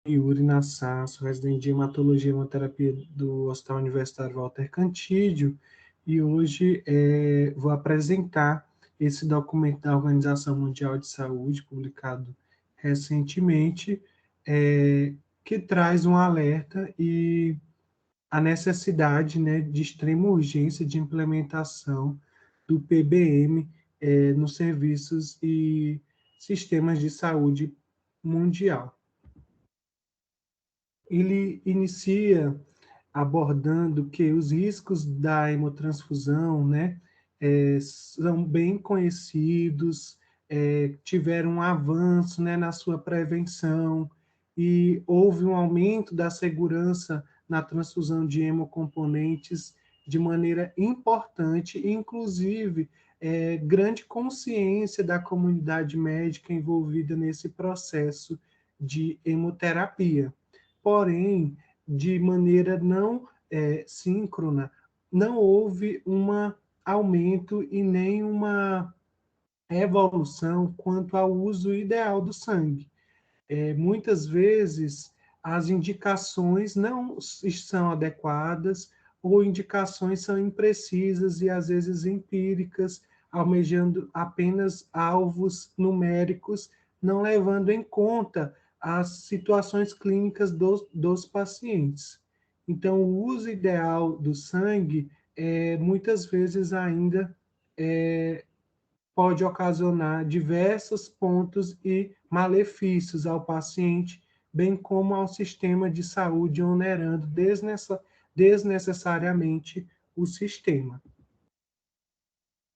Yuri Nassar, sou residente de hematologia e hemoterapia do Hospital Universitário Walter Cantídio, e hoje vou apresentar esse documento da Organização Mundial de Saúde, publicado recentemente, que traz um alerta e a necessidade, né, de extrema urgência de implementação do PBM nos serviços e sistemas de saúde mundial. Ele inicia abordando que os riscos da hemotransfusão, né, são bem conhecidos, tiveram um avanço, né, na sua prevenção, e houve um aumento da segurança na transfusão de hemocomponentes de maneira importante, inclusive grande consciência da comunidade médica envolvida nesse processo de hemoterapia. Porém, de maneira não síncrona, não houve um aumento e nem uma evolução quanto ao uso ideal do sangue. Muitas vezes, as indicações não são adequadas ou indicações são imprecisas e, às vezes, empíricas, almejando apenas alvos numéricos, não levando em conta as situações clínicas dos pacientes. Então, o uso ideal do sangue, muitas vezes ainda pode ocasionar diversos pontos e malefícios ao paciente, bem como ao sistema de saúde, onerando desnecessariamente o sistema.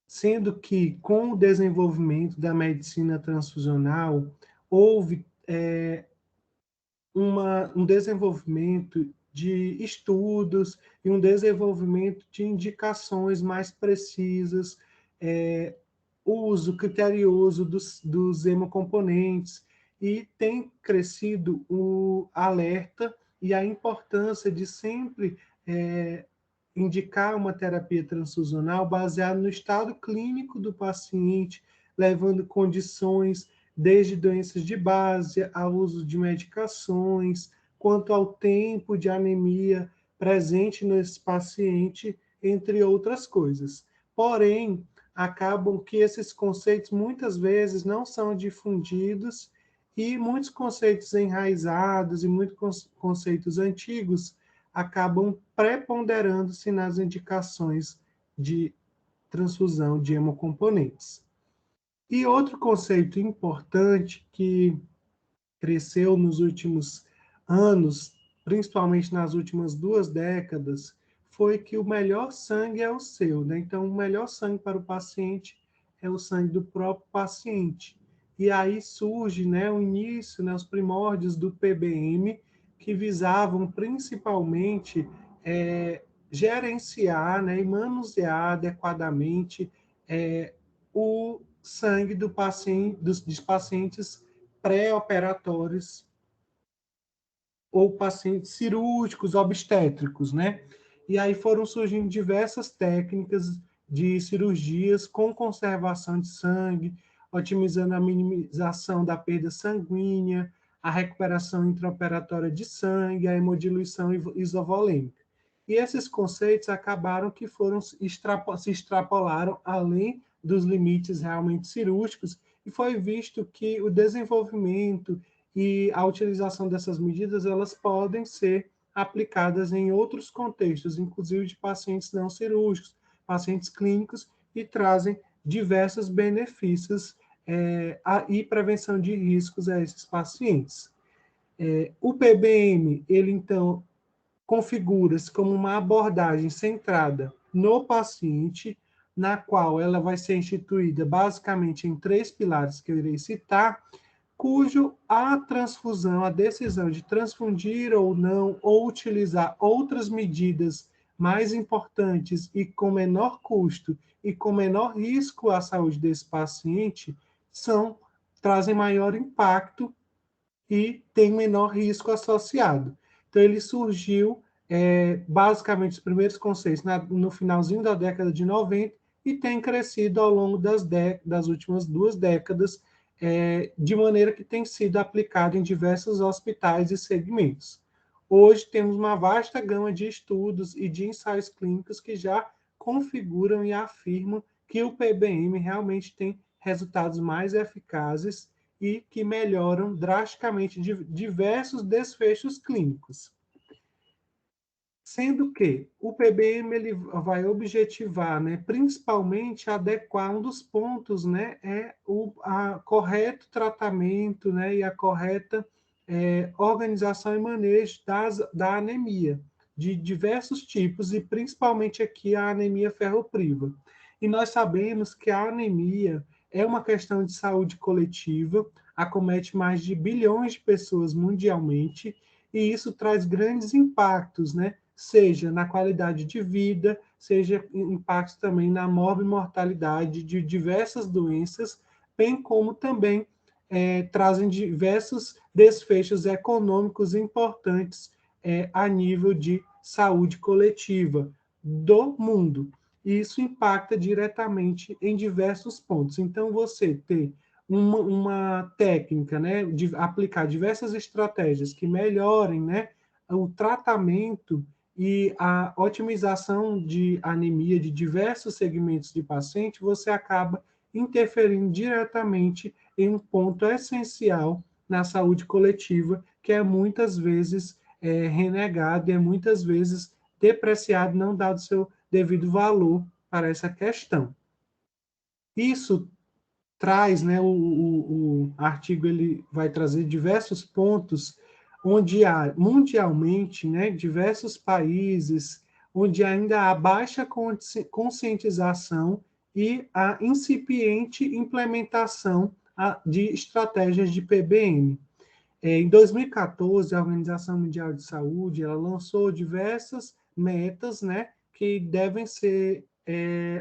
Sendo que, com o desenvolvimento da medicina transfusional, houve um desenvolvimento de estudos e um desenvolvimento de indicações mais precisas, uso criterioso dos hemocomponentes, e tem crescido o alerta e a importância de sempre indicar uma terapia transfusional baseada no estado clínico do paciente, levando condições desde doenças de base ao uso de medicações, quanto ao tempo de anemia presente nesse paciente, entre outras coisas. Porém, acabam que esses conceitos muitas vezes não são difundidos e muitos conceitos enraizados e muitos conceitos antigos acabam preponderando-se nas indicações de transfusão de hemocomponentes. E outro conceito importante que cresceu nos últimos anos, principalmente nas últimas 2 décadas, foi que o melhor sangue é o seu, né? Então, o melhor sangue para o paciente é o sangue do próprio paciente. E aí surge, né, o início, né, os primórdios do PBM, que visavam principalmente gerenciar, né, e manusear adequadamente o sangue do paciente, dos pacientes pré-operatórios ou pacientes cirúrgicos, obstétricos, né? E aí foram surgindo diversas técnicas de cirurgias com conservação de sangue, otimizando a minimização da perda sanguínea, a recuperação intraoperatória de sangue, a hemodiluição isovolêmica. E esses conceitos acabaram que se extrapolaram além dos limites realmente cirúrgicos, e foi visto que o desenvolvimento e a utilização dessas medidas, elas podem ser aplicadas em outros contextos, inclusive de pacientes não cirúrgicos, pacientes clínicos, e trazem diversos benefícios e prevenção de riscos a esses pacientes. O PBM, ele então configura-se como uma abordagem centrada no paciente, na qual ela vai ser instituída basicamente em 3 pilares que eu irei citar, cujo a transfusão, a decisão de transfundir ou não, ou utilizar outras medidas mais importantes e com menor custo e com menor risco à saúde desse paciente, trazem maior impacto e tem menor risco associado. Então, ele surgiu, basicamente, os primeiros conceitos no finalzinho da década de 90 e tem crescido ao longo das últimas 2 décadas, de maneira que tem sido aplicado em diversos hospitais e segmentos. Hoje temos uma vasta gama de estudos e de ensaios clínicos que já configuram e afirmam que o PBM realmente tem resultados mais eficazes e que melhoram drasticamente diversos desfechos clínicos. Sendo que o PBM ele vai objetivar, né, principalmente adequar um dos pontos, né, é o correto tratamento, né, e a correta organização e manejo da anemia, de diversos tipos, e principalmente aqui a anemia ferropriva. E nós sabemos que a anemia é uma questão de saúde coletiva, acomete mais de bilhões de pessoas mundialmente, e isso traz grandes impactos, né? Seja na qualidade de vida, seja impactos também na morbimortalidade de diversas doenças, bem como também trazem diversos desfechos econômicos importantes a nível de saúde coletiva do mundo. E isso impacta diretamente em diversos pontos. Então, você ter uma técnica, né, de aplicar diversas estratégias que melhorem, né, o tratamento e a otimização de anemia de diversos segmentos de paciente, você acaba interferindo diretamente em um ponto essencial na saúde coletiva, que é muitas vezes renegado, é muitas vezes depreciado, não dado seu devido valor para essa questão. Isso traz, né, o artigo ele vai trazer diversos pontos onde há mundialmente, né, diversos países onde ainda há baixa conscientização e a incipiente implementação de estratégias de PBM. Em 2014, a Organização Mundial de Saúde ela lançou diversas metas, né, que devem ser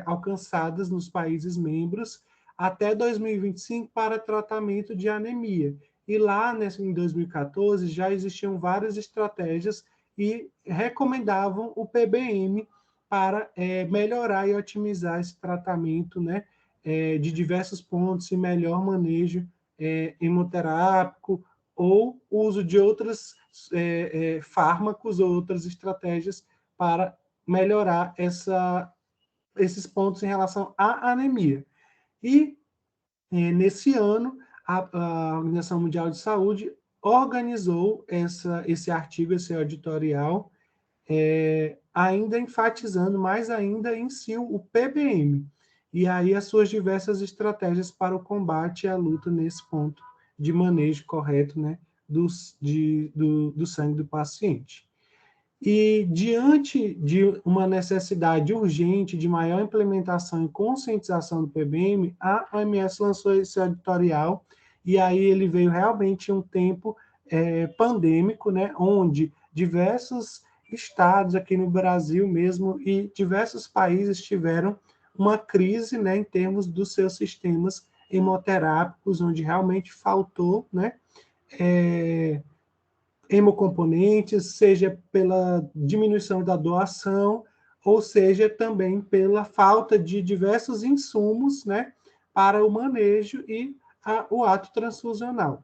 alcançadas nos países membros até 2025 para tratamento de anemia. E lá, em 2014, já existiam várias estratégias e recomendavam o PBM para melhorar e otimizar esse tratamento, né, de diversos pontos e melhor manejo hemoterápico, ou uso de outros fármacos ou outras estratégias para melhorar esses pontos em relação à anemia. E, nesse ano, a Organização Mundial de Saúde organizou esse artigo, esse editorial, ainda enfatizando mais ainda em si o PBM, e aí as suas diversas estratégias para o combate e a luta nesse ponto de manejo correto, né, do sangue do paciente. E diante de uma necessidade urgente de maior implementação e conscientização do PBM, a OMS lançou esse editorial, e aí ele veio realmente em um tempo pandêmico, né, onde diversos estados aqui no Brasil mesmo e diversos países tiveram uma crise, né, em termos dos seus sistemas hemoterápicos, onde realmente faltou, né, hemocomponentes, seja pela diminuição da doação, ou seja também pela falta de diversos insumos, né, para o manejo e o ato transfusional.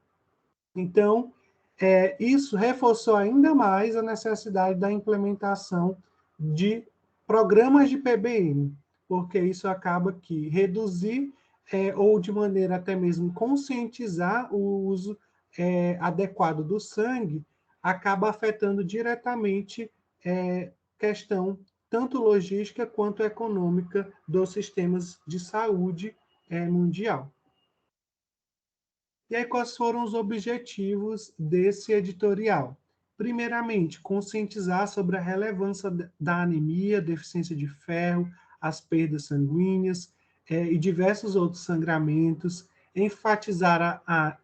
Então, isso reforçou ainda mais a necessidade da implementação de programas de PBM, porque isso acaba que reduzir ou de maneira até mesmo conscientizar o uso adequado do sangue acaba afetando diretamente questão tanto logística quanto econômica dos sistemas de saúde mundial. E aí, quais foram os objetivos desse editorial? Primeiramente, conscientizar sobre a relevância da anemia, deficiência de ferro, as perdas sanguíneas e diversos outros sangramentos, enfatizar a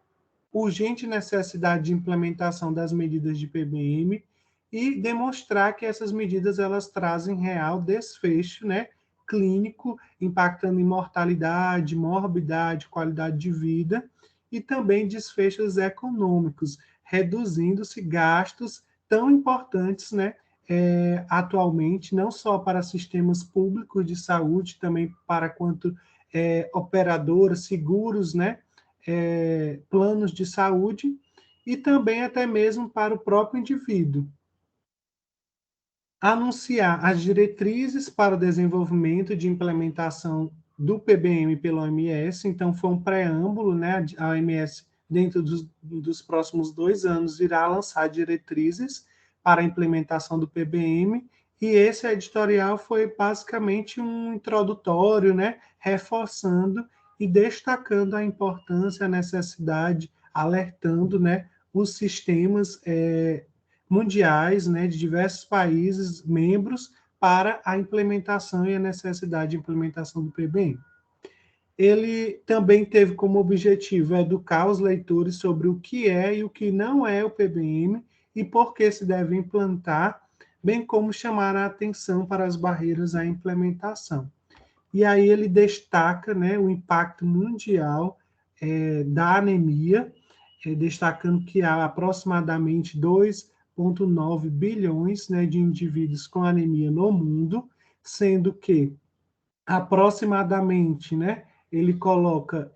urgente necessidade de implementação das medidas de PBM e demonstrar que essas medidas elas trazem real desfecho, né, clínico, impactando em mortalidade, morbidade, qualidade de vida, e também desfechos econômicos, reduzindo-se gastos tão importantes, né, atualmente, não só para sistemas públicos de saúde, também para quanto operadoras, seguros, né, planos de saúde e também até mesmo para o próprio indivíduo. Anunciar as diretrizes para o desenvolvimento de implementação do PBM pela OMS, então foi um preâmbulo, né? A OMS, dentro dos próximos 2 anos, irá lançar diretrizes para a implementação do PBM, e esse editorial foi basicamente um introdutório, né? Reforçando e destacando a importância, a necessidade, alertando, né? Os sistemas mundiais, né, de diversos países membros para a implementação e a necessidade de implementação do PBM. Ele também teve como objetivo educar os leitores sobre o que é e o que não é o PBM e por que se deve implantar, bem como chamar a atenção para as barreiras à implementação. E aí ele destaca, né, o impacto mundial da anemia, destacando que há aproximadamente 2,9 bilhões, né, de indivíduos com anemia no mundo, sendo que aproximadamente, né, ele coloca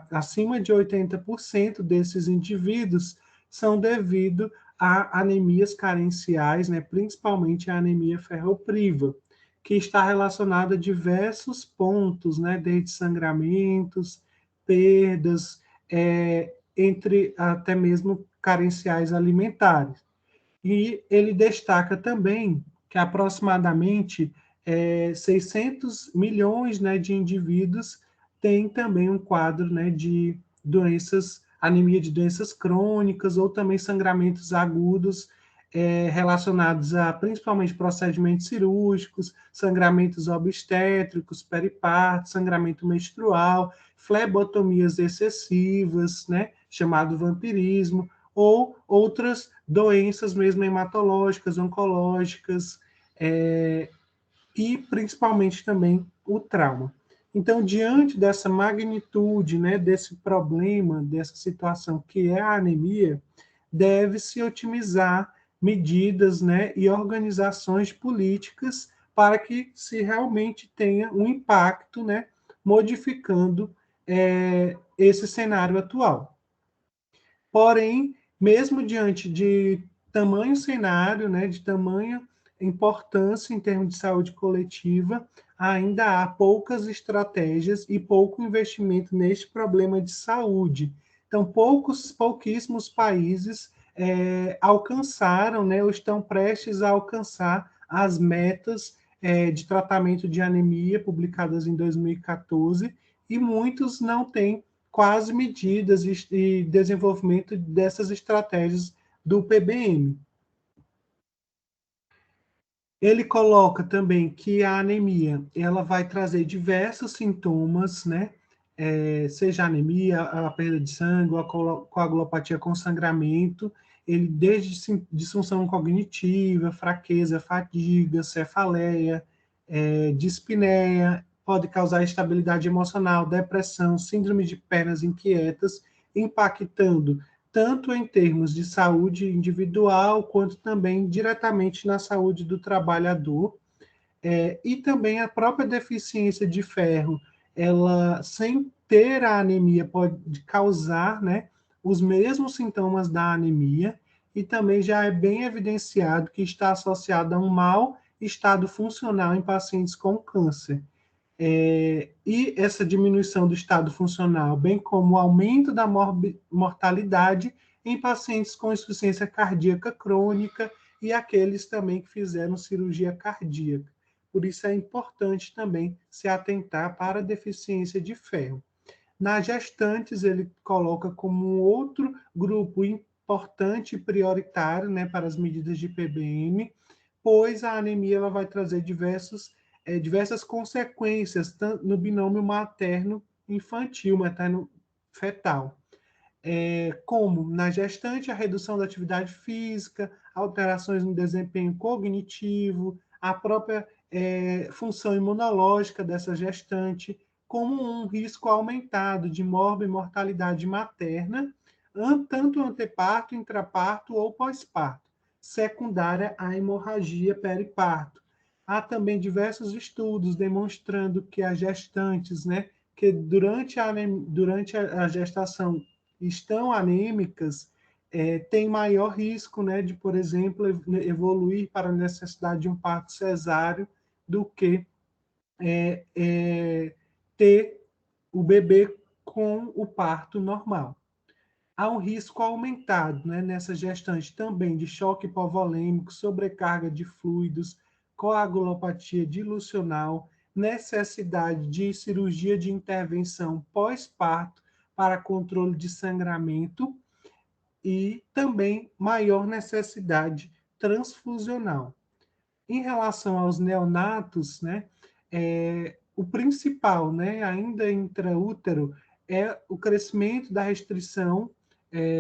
acima de 80% desses indivíduos são devido a anemias carenciais, né, principalmente a anemia ferropriva, que está relacionada a diversos pontos, né, desde sangramentos, perdas, entre até mesmo carenciais alimentares. E ele destaca também que aproximadamente 600 milhões, né, de indivíduos têm também um quadro, né, de doenças, anemia de doenças crônicas ou também sangramentos agudos relacionados a principalmente procedimentos cirúrgicos, sangramentos obstétricos, periparto, sangramento menstrual, flebotomias excessivas, né, chamado vampirismo, ou outras doenças mesmo hematológicas, oncológicas, e principalmente também o trauma. Então, diante dessa magnitude, né, desse problema, dessa situação que é a anemia, deve-se otimizar medidas, né, e organizações políticas para que se realmente tenha um impacto, né, modificando esse cenário atual. Porém, mesmo diante de tamanho cenário, né, de tamanha importância em termos de saúde coletiva, ainda há poucas estratégias e pouco investimento neste problema de saúde. Então, pouquíssimos países alcançaram, né, ou estão prestes a alcançar as metas de tratamento de anemia publicadas em 2014, e muitos não têm quase medidas e desenvolvimento dessas estratégias do PBM. Ele coloca também que a anemia ela vai trazer diversos sintomas, né? Seja anemia, a perda de sangue, a coagulopatia com sangramento, ele desde disfunção cognitiva, fraqueza, fadiga, cefaleia, dispneia, pode causar instabilidade emocional, depressão, síndrome de pernas inquietas, impactando tanto em termos de saúde individual, quanto também diretamente na saúde do trabalhador. E também a própria deficiência de ferro, ela, sem ter a anemia, pode causar, né, os mesmos sintomas da anemia, e também já é bem evidenciado que está associado a um mau estado funcional em pacientes com câncer. E essa diminuição do estado funcional, bem como o aumento da mortalidade em pacientes com insuficiência cardíaca crônica e aqueles também que fizeram cirurgia cardíaca. Por isso é importante também se atentar para a deficiência de ferro. Nas gestantes, ele coloca como um outro grupo importante e prioritário, né, para as medidas de PBM, pois a anemia ela vai trazer diversas consequências no binômio materno-infantil, materno-fetal. Como na gestante, a redução da atividade física, alterações no desempenho cognitivo, a própria função imunológica dessa gestante, como um risco aumentado de morbimortalidade materna, tanto anteparto, intraparto ou pós-parto, secundária à hemorragia periparto. Há também diversos estudos demonstrando que as gestantes, né, que durante a gestação estão anêmicas, tem maior risco, né, de, por exemplo, evoluir para a necessidade de um parto cesáreo do que ter o bebê com o parto normal. Há um risco aumentado, né, nessa gestante também de choque hipovolêmico, sobrecarga de fluidos, coagulopatia dilucional, necessidade de cirurgia de intervenção pós-parto para controle de sangramento e também maior necessidade transfusional. Em relação aos neonatos, né, o principal, né, ainda intraútero, é o crescimento da restrição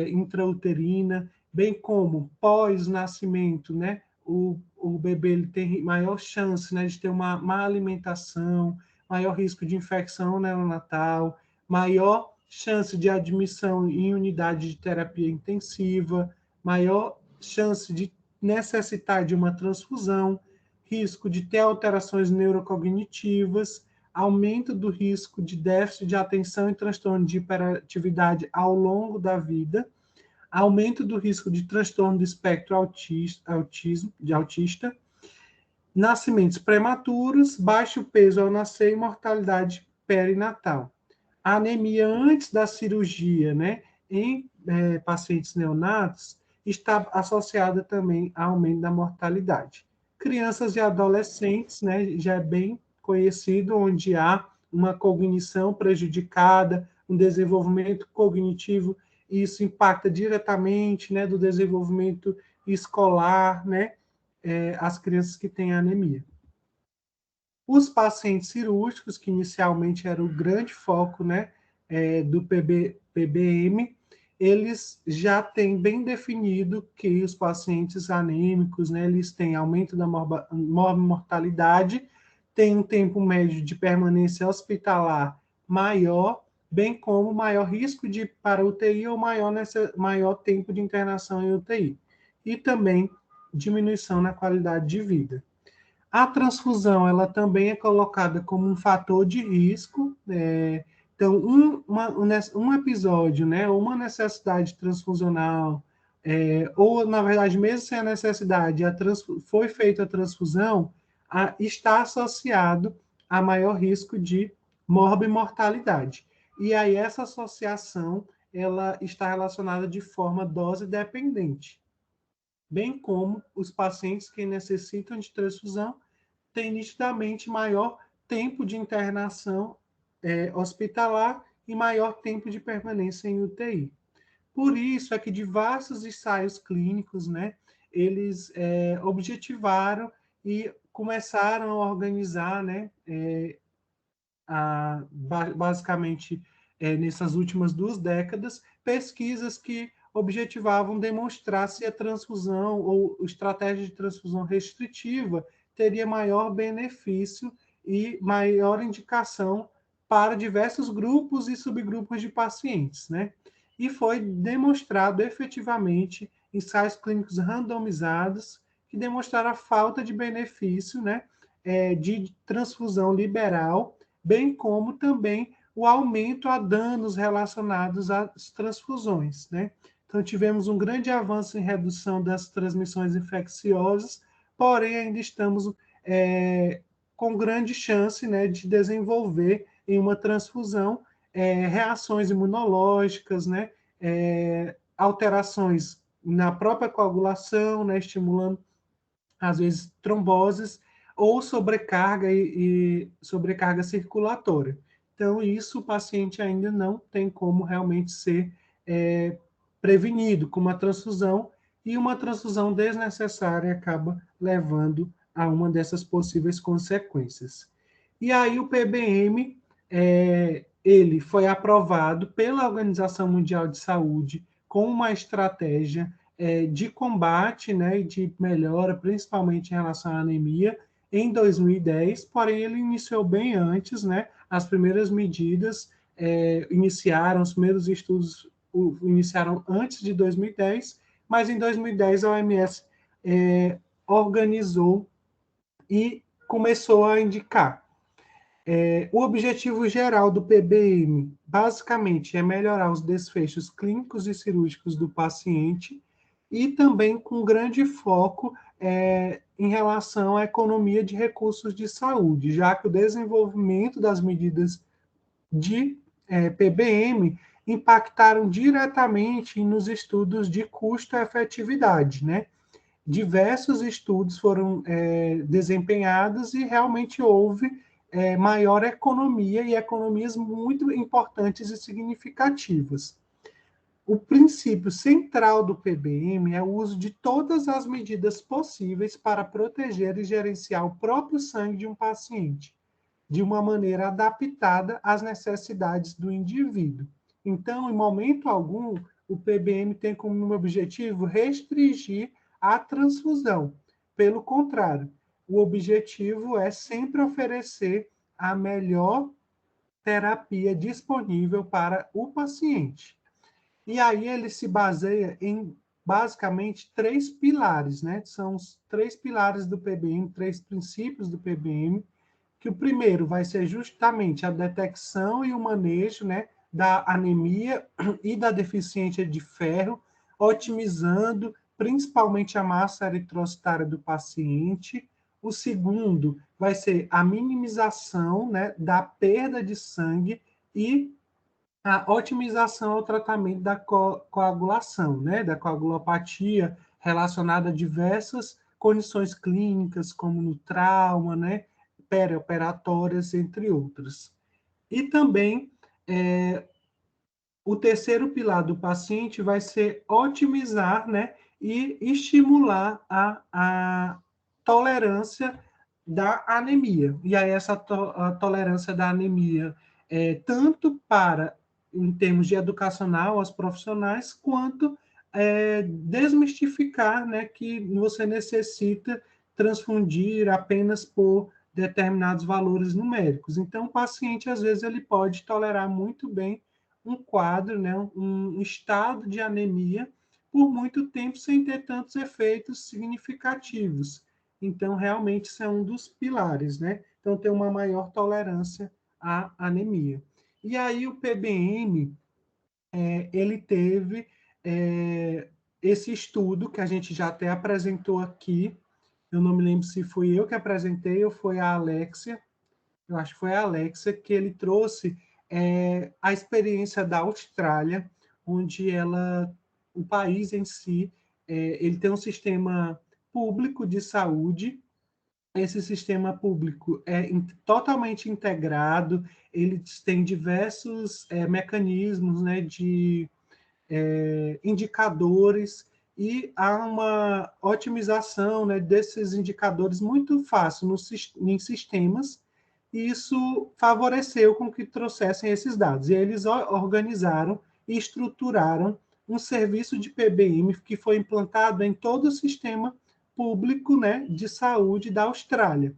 intrauterina, bem como pós-nascimento, né, o bebê ele tem maior chance, né, de ter uma má alimentação, maior risco de infecção neonatal, maior chance de admissão em unidade de terapia intensiva, maior chance de necessitar de uma transfusão, risco de ter alterações neurocognitivas, aumento do risco de déficit de atenção e transtorno de hiperatividade ao longo da vida, aumento do risco de transtorno do espectro autista, nascimentos prematuros, baixo peso ao nascer e mortalidade perinatal. A anemia antes da cirurgia, né, em pacientes neonatos, está associada também ao aumento da mortalidade. Crianças e adolescentes, né, já é bem conhecido, onde há uma cognição prejudicada, um desenvolvimento cognitivo, e isso impacta diretamente, né, do desenvolvimento escolar, né, as crianças que têm anemia. Os pacientes cirúrgicos, que inicialmente era o grande foco, né, do PBM, eles já têm bem definido que os pacientes anêmicos, né, eles têm aumento da mortalidade, tem um tempo médio de permanência hospitalar maior, bem como maior risco de ir para UTI ou maior tempo de internação em UTI. E também diminuição na qualidade de vida. A transfusão, ela também é colocada como um fator de risco. Então, um episódio, né, uma necessidade transfusional, ou, na verdade, mesmo sem a necessidade, foi feita a transfusão, está associado a maior risco de morbimortalidade. E aí, essa associação, ela está relacionada de forma dose dependente, bem como os pacientes que necessitam de transfusão têm nitidamente maior tempo de internação hospitalar e maior tempo de permanência em UTI. Por isso é que diversos ensaios clínicos, né, eles objetivaram e começaram a organizar, né, basicamente nessas últimas 2 décadas, pesquisas que objetivavam demonstrar se a transfusão ou estratégia de transfusão restritiva teria maior benefício e maior indicação para diversos grupos e subgrupos de pacientes, né? E foi demonstrado efetivamente ensaios clínicos randomizados que demonstraram a falta de benefício, né, de transfusão liberal, bem como também o aumento a danos relacionados às transfusões, né? Então, tivemos um grande avanço em redução das transmissões infecciosas, porém, ainda estamos com grande chance, né, de desenvolver em uma transfusão reações imunológicas, né, alterações na própria coagulação, né, estimulando, às vezes, tromboses ou sobrecarga e sobrecarga circulatória. Então, isso o paciente ainda não tem como realmente ser prevenido com uma transfusão, e uma transfusão desnecessária acaba levando a uma dessas possíveis consequências. E aí o PBM, ele foi aprovado pela Organização Mundial de Saúde com uma estratégia de combate, né, e de melhora, principalmente em relação à anemia, em 2010, porém ele iniciou bem antes, né? As primeiras medidas iniciaram, os primeiros estudos iniciaram antes de 2010, mas em 2010 a OMS organizou e começou a indicar. O objetivo geral do PBM, basicamente, é melhorar os desfechos clínicos e cirúrgicos do paciente e também com grande foco em relação à economia de recursos de saúde, já que o desenvolvimento das medidas de PBM impactaram diretamente nos estudos de custo-efetividade, né? Diversos estudos foram desempenhados e realmente houve maior economia e economias muito importantes e significativas. O princípio central do PBM é o uso de todas as medidas possíveis para proteger e gerenciar o próprio sangue de um paciente, de uma maneira adaptada às necessidades do indivíduo. Então, em momento algum, o PBM tem como objetivo restringir a transfusão. Pelo contrário, o objetivo é sempre oferecer a melhor terapia disponível para o paciente. E aí ele se baseia em basicamente três pilares, né? São os três pilares do PBM, três princípios do PBM, que o primeiro vai ser justamente a detecção e o manejo, né, da anemia e da deficiência de ferro, otimizando principalmente a massa eritrocitária do paciente. O segundo vai ser a minimização, né, da perda de sangue e a otimização ao tratamento da coagulação, né, da coagulopatia relacionada a diversas condições clínicas, como no trauma, né, perioperatórias, entre outras. E também, o terceiro pilar do paciente vai ser otimizar, né, e estimular a tolerância da anemia. E aí essa a tolerância da anemia tanto para, em termos de educacional aos profissionais, quanto desmistificar, né, que você necessita transfundir apenas por determinados valores numéricos. Então, o paciente, às vezes, ele pode tolerar muito bem um quadro, né, um estado de anemia por muito tempo sem ter tantos efeitos significativos. Então, realmente, isso é um dos pilares, né? Então, ter uma maior tolerância à anemia. E aí, o PBM, ele teve esse estudo que a gente já até apresentou aqui. Eu não me lembro se fui eu que apresentei ou foi a Alexia. Eu acho que foi a Alexia que ele trouxe a experiência da Austrália, onde o país em si, ele tem um sistema público de saúde. Esse sistema público é totalmente integrado, eles têm diversos mecanismos, né, de indicadores, e há uma otimização, né, desses indicadores muito fácil em sistemas, e isso favoreceu com que trouxessem esses dados. E eles organizaram e estruturaram um serviço de PBM que foi implantado em todo o sistema público, né, de saúde da Austrália.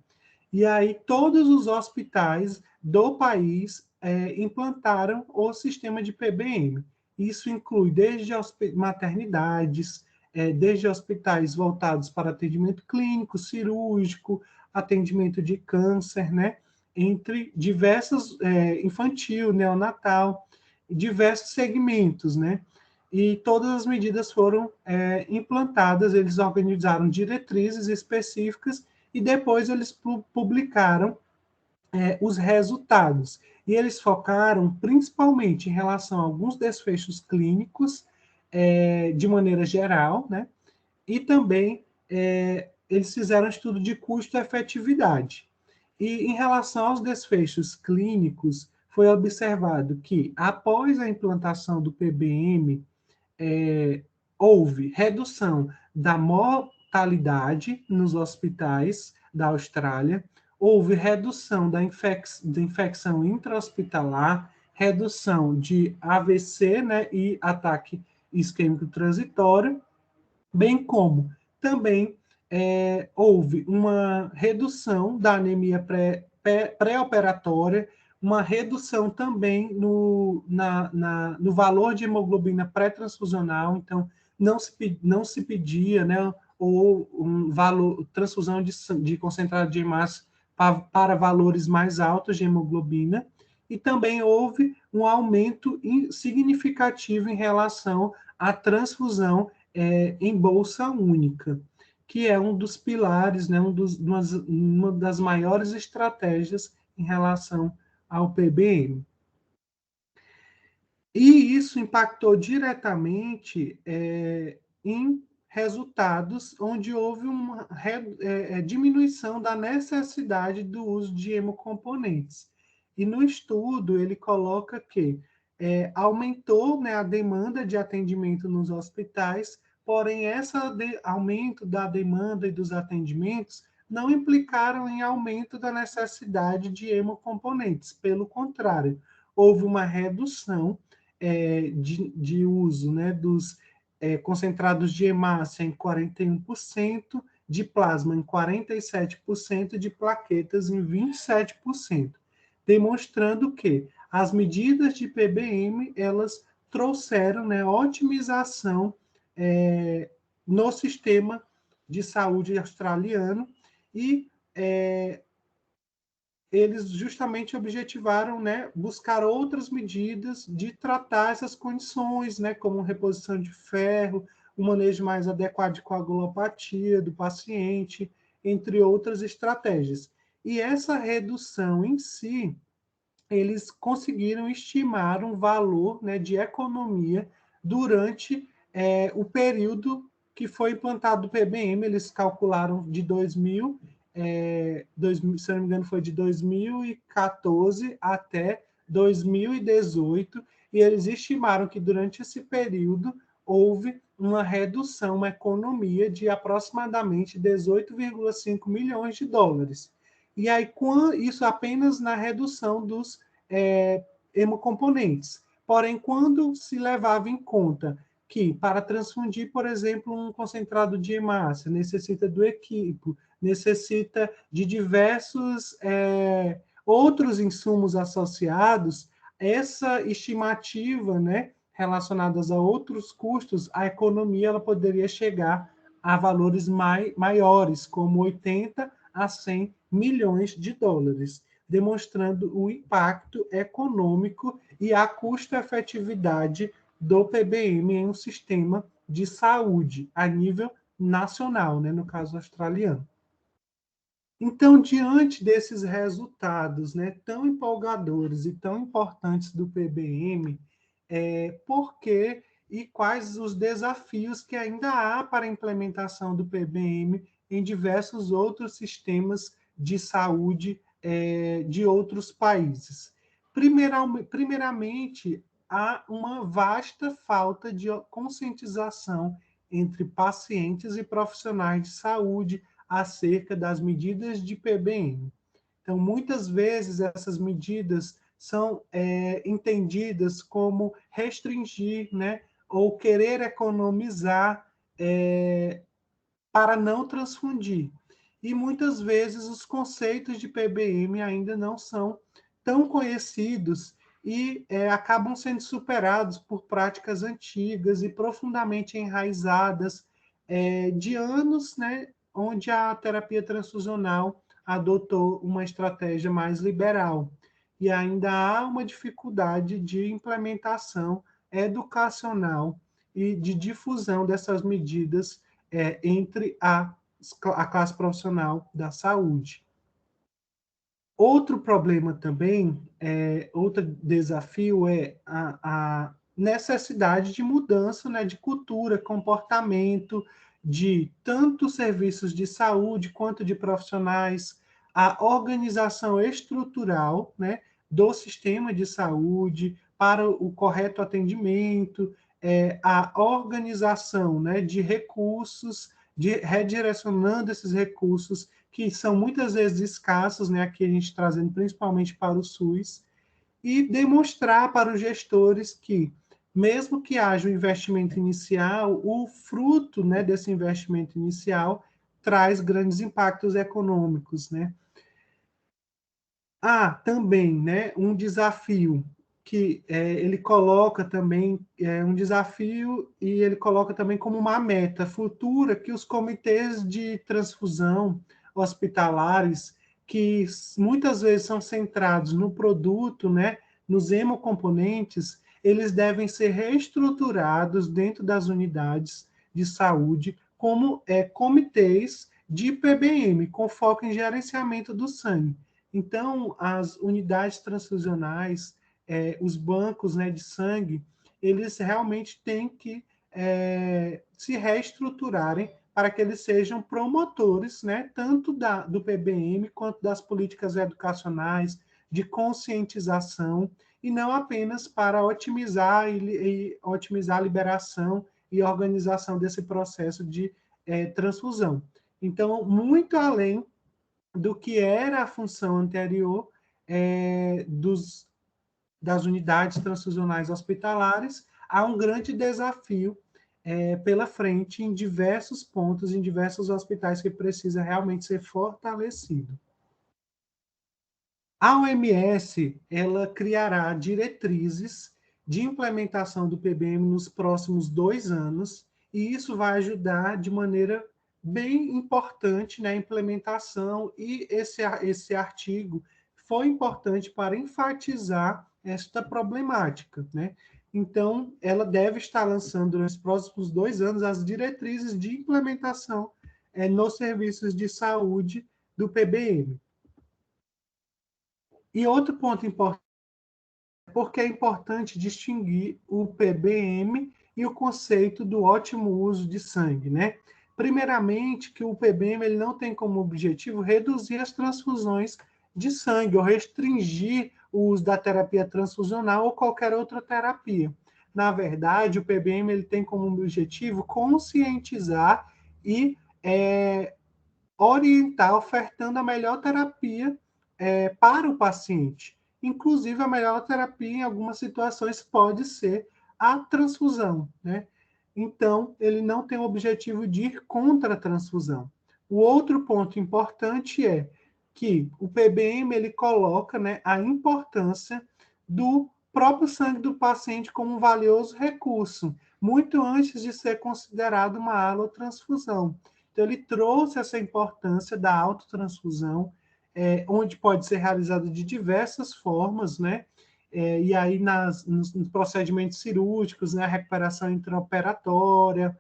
E aí todos os hospitais do país implantaram o sistema de PBM. Isso inclui desde maternidades, desde hospitais voltados para atendimento clínico, cirúrgico, atendimento de câncer, né? Entre diversos, infantil, neonatal, diversos segmentos, né? E todas as medidas foram implantadas, eles organizaram diretrizes específicas e depois eles publicaram os resultados. E eles focaram principalmente em relação a alguns desfechos clínicos, de maneira geral, né? E também eles fizeram um estudo de custo-efetividade. E em relação aos desfechos clínicos, foi observado que, após a implantação do PBM, houve redução da mortalidade nos hospitais da Austrália, houve redução da infecção intra-hospitalar, redução de AVC, né, e ataque isquêmico transitório, bem como também houve uma redução da anemia pré-operatória, uma redução também no valor de hemoglobina pré-transfusional, então não se pedia, né, ou um valor, transfusão de concentrado de hemácia para valores mais altos de hemoglobina, e também houve um aumento significativo em relação à transfusão em bolsa única, que é um dos pilares, né, uma das maiores estratégias em relação ao PBM. E isso impactou diretamente em resultados onde houve uma diminuição da necessidade do uso de hemocomponentes. E no estudo ele coloca que aumentou, né, a demanda de atendimento nos hospitais, porém esse aumento da demanda e dos atendimentos não implicaram em aumento da necessidade de hemocomponentes. Pelo contrário, houve uma redução de uso, né, dos concentrados de hemácia em 41%, de plasma em 47%, de plaquetas em 27%, demonstrando que as medidas de PBM elas trouxeram, né, otimização no sistema de saúde australiano e eles justamente objetivaram, né, buscar outras medidas de tratar essas condições, né, como reposição de ferro, um manejo mais adequado de coagulopatia do paciente, entre outras estratégias. E essa redução em si, eles conseguiram estimar um valor, né, de economia durante o período que foi implantado o PBM. Eles calcularam de 2000, se não me engano, foi de 2014 até 2018, e eles estimaram que durante esse período houve uma redução, uma economia de aproximadamente 18,5 milhões de dólares. E aí, isso apenas na redução dos hemocomponentes. Porém, quando se levava em conta que, para transfundir, por exemplo, um concentrado de hemácia, necessita do equipo, necessita de diversos outros insumos associados, essa estimativa, né, relacionadas a outros custos, a economia ela poderia chegar a valores maiores, como 80 a 100 milhões de dólares, demonstrando o impacto econômico e a custo-efetividade do PBM em um sistema de saúde a nível nacional, né, no caso australiano. Então, diante desses resultados, né, tão empolgadores e tão importantes do PBM, por que e quais os desafios que ainda há para a implementação do PBM em diversos outros sistemas de saúde de outros países? Primeiramente, há uma vasta falta de conscientização entre pacientes e profissionais de saúde acerca das medidas de PBM. Então, muitas vezes, essas medidas são entendidas como restringir, né, ou querer economizar para não transfundir. E muitas vezes os conceitos de PBM ainda não são tão conhecidos e acabam sendo superados por práticas antigas e profundamente enraizadas de anos, né, onde a terapia transfusional adotou uma estratégia mais liberal. E ainda há uma dificuldade de implementação educacional e de difusão dessas medidas entre a classe profissional da saúde. Outro problema também, outro desafio é a necessidade de mudança, né, de cultura, comportamento, de tanto serviços de saúde quanto de profissionais, a organização estrutural, né, do sistema de saúde para o correto atendimento, a organização, né, de recursos, redirecionando esses recursos que são muitas vezes escassos, né, aqui a gente trazendo principalmente para o SUS, e demonstrar para os gestores que, mesmo que haja um investimento inicial, o fruto, né, desse investimento inicial traz grandes impactos econômicos, né? Também, né, um desafio que ele coloca também, um desafio e ele coloca também como uma meta futura que os comitês de transfusão hospitalares que muitas vezes são centrados no produto, né, nos hemocomponentes, eles devem ser reestruturados dentro das unidades de saúde como comitês de PBM, com foco em gerenciamento do sangue. Então, as unidades transfusionais, os bancos, né, de sangue, eles realmente têm que se reestruturarem para que eles sejam promotores, né, tanto do PBM quanto das políticas educacionais, de conscientização, e não apenas para otimizar a liberação e organização desse processo de transfusão. Então, muito além do que era a função anterior das unidades transfusionais hospitalares, há um grande desafio pela frente em diversos pontos, em diversos hospitais que precisa realmente ser fortalecido. A OMS, ela criará diretrizes de implementação do PBM nos próximos 2 anos, e isso vai ajudar de maneira bem importante na implementação, e esse artigo foi importante para enfatizar esta problemática, né? Então, ela deve estar lançando nos próximos 2 anos as diretrizes de implementação nos serviços de saúde do PBM. E outro ponto importante, porque é importante distinguir o PBM e o conceito do ótimo uso de sangue, né? Primeiramente, que o PBM ele não tem como objetivo reduzir as transfusões de sangue ou restringir o uso da terapia transfusional ou qualquer outra terapia. Na verdade, o PBM ele tem como objetivo conscientizar e orientar, ofertando a melhor terapia para o paciente. Inclusive, a melhor terapia, em algumas situações, pode ser a transfusão, né? Então, ele não tem o objetivo de ir contra a transfusão. O outro ponto importante é que o PBM ele coloca, né, a importância do próprio sangue do paciente como um valioso recurso, muito antes de ser considerado uma alotransfusão. Então, ele trouxe essa importância da autotransfusão, onde pode ser realizada de diversas formas, né? E aí nos procedimentos cirúrgicos, né, a recuperação intraoperatória,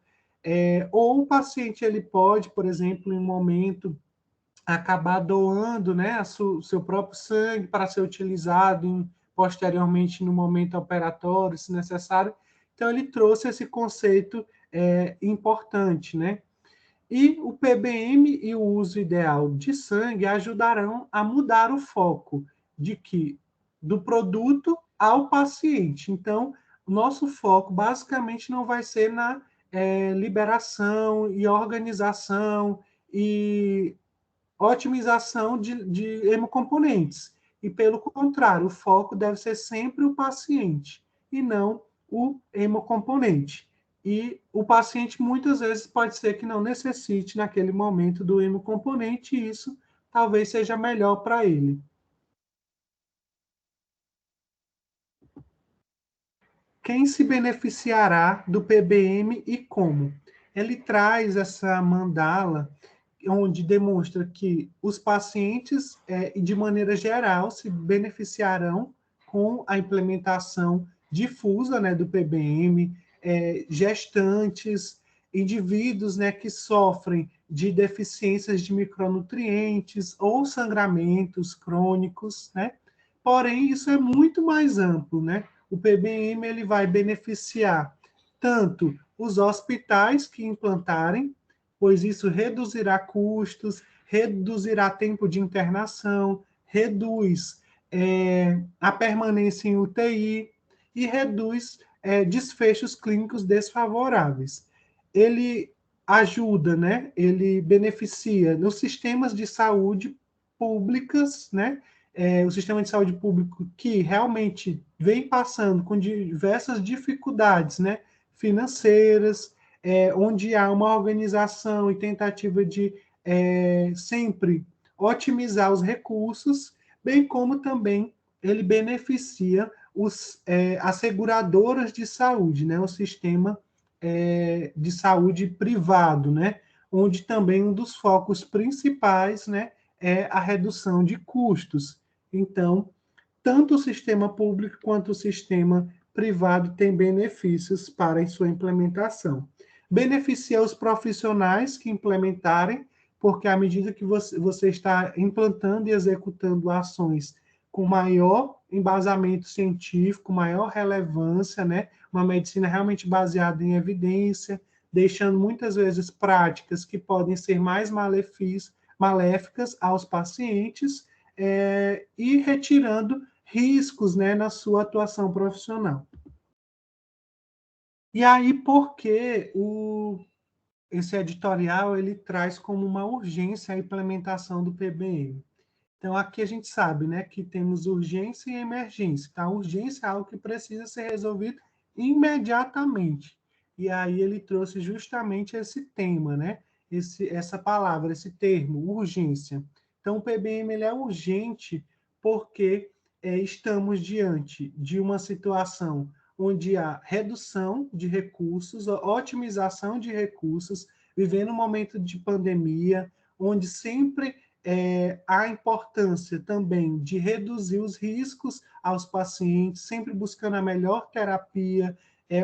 ou o paciente ele pode, por exemplo, em um momento, acabar doando, né, seu próprio sangue para ser utilizado posteriormente no momento operatório, se necessário. Então, ele trouxe esse conceito importante, né? E o PBM e o uso ideal de sangue ajudarão a mudar o foco do produto ao paciente. Então, o nosso foco basicamente não vai ser na liberação e organização e otimização de hemocomponentes. E, pelo contrário, o foco deve ser sempre o paciente e não o hemocomponente. E o paciente, muitas vezes, pode ser que não necessite, naquele momento, do hemocomponente, e isso talvez seja melhor para ele. Quem se beneficiará do PBM e como? Ele traz essa mandala onde demonstra que os pacientes, de maneira geral, se beneficiarão com a implementação difusa, né, do PBM, gestantes, indivíduos, né, que sofrem de deficiências de micronutrientes ou sangramentos crônicos, né? Porém, isso é muito mais amplo, né? O PBM ele vai beneficiar tanto os hospitais que implantarem, pois isso reduzirá custos, reduzirá tempo de internação, reduz a permanência em UTI e reduz desfechos clínicos desfavoráveis. Ele ajuda, né? Ele beneficia nos sistemas de saúde públicas, né? O sistema de saúde público que realmente vem passando com diversas dificuldades, né? Financeiras, onde há uma organização e tentativa de sempre otimizar os recursos, bem como também ele beneficia as seguradoras de saúde, né, o sistema de saúde privado, né, onde também um dos focos principais, né, é a redução de custos. Então, tanto o sistema público quanto o sistema privado têm benefícios para a sua implementação. Beneficia os profissionais que implementarem, porque à medida que você está implantando e executando ações com maior embasamento científico, maior relevância, né? Uma medicina realmente baseada em evidência, deixando muitas vezes práticas que podem ser mais maléficas aos pacientes, e retirando riscos, né, na sua atuação profissional. E aí, por que esse editorial ele traz como uma urgência a implementação do PBM? Então, aqui a gente sabe, né, que temos urgência e emergência. Então, a urgência é algo que precisa ser resolvido imediatamente. E aí ele trouxe justamente esse tema, né? Essa palavra, esse termo, urgência. Então, o PBM ele é urgente porque estamos diante de uma situação onde há redução de recursos, otimização de recursos, vivendo um momento de pandemia, onde sempre a importância também de reduzir os riscos aos pacientes, sempre buscando a melhor terapia,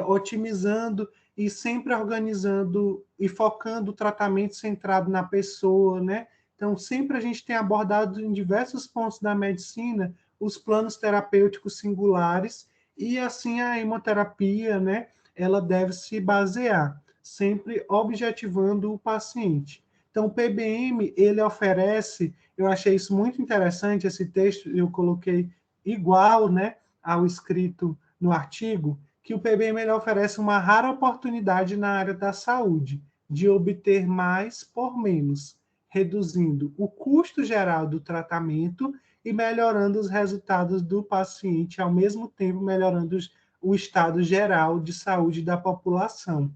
otimizando e sempre organizando e focando o tratamento centrado na pessoa, né? Então, sempre a gente tem abordado em diversos pontos da medicina os planos terapêuticos singulares e assim a hemoterapia, né? Ela deve se basear, sempre objetivando o paciente. Então, o PBM, ele oferece, eu achei isso muito interessante, esse texto eu coloquei igual, né, ao escrito no artigo, que o PBM ele oferece uma rara oportunidade na área da saúde, de obter mais por menos, reduzindo o custo geral do tratamento e melhorando os resultados do paciente, ao mesmo tempo melhorando o estado geral de saúde da população.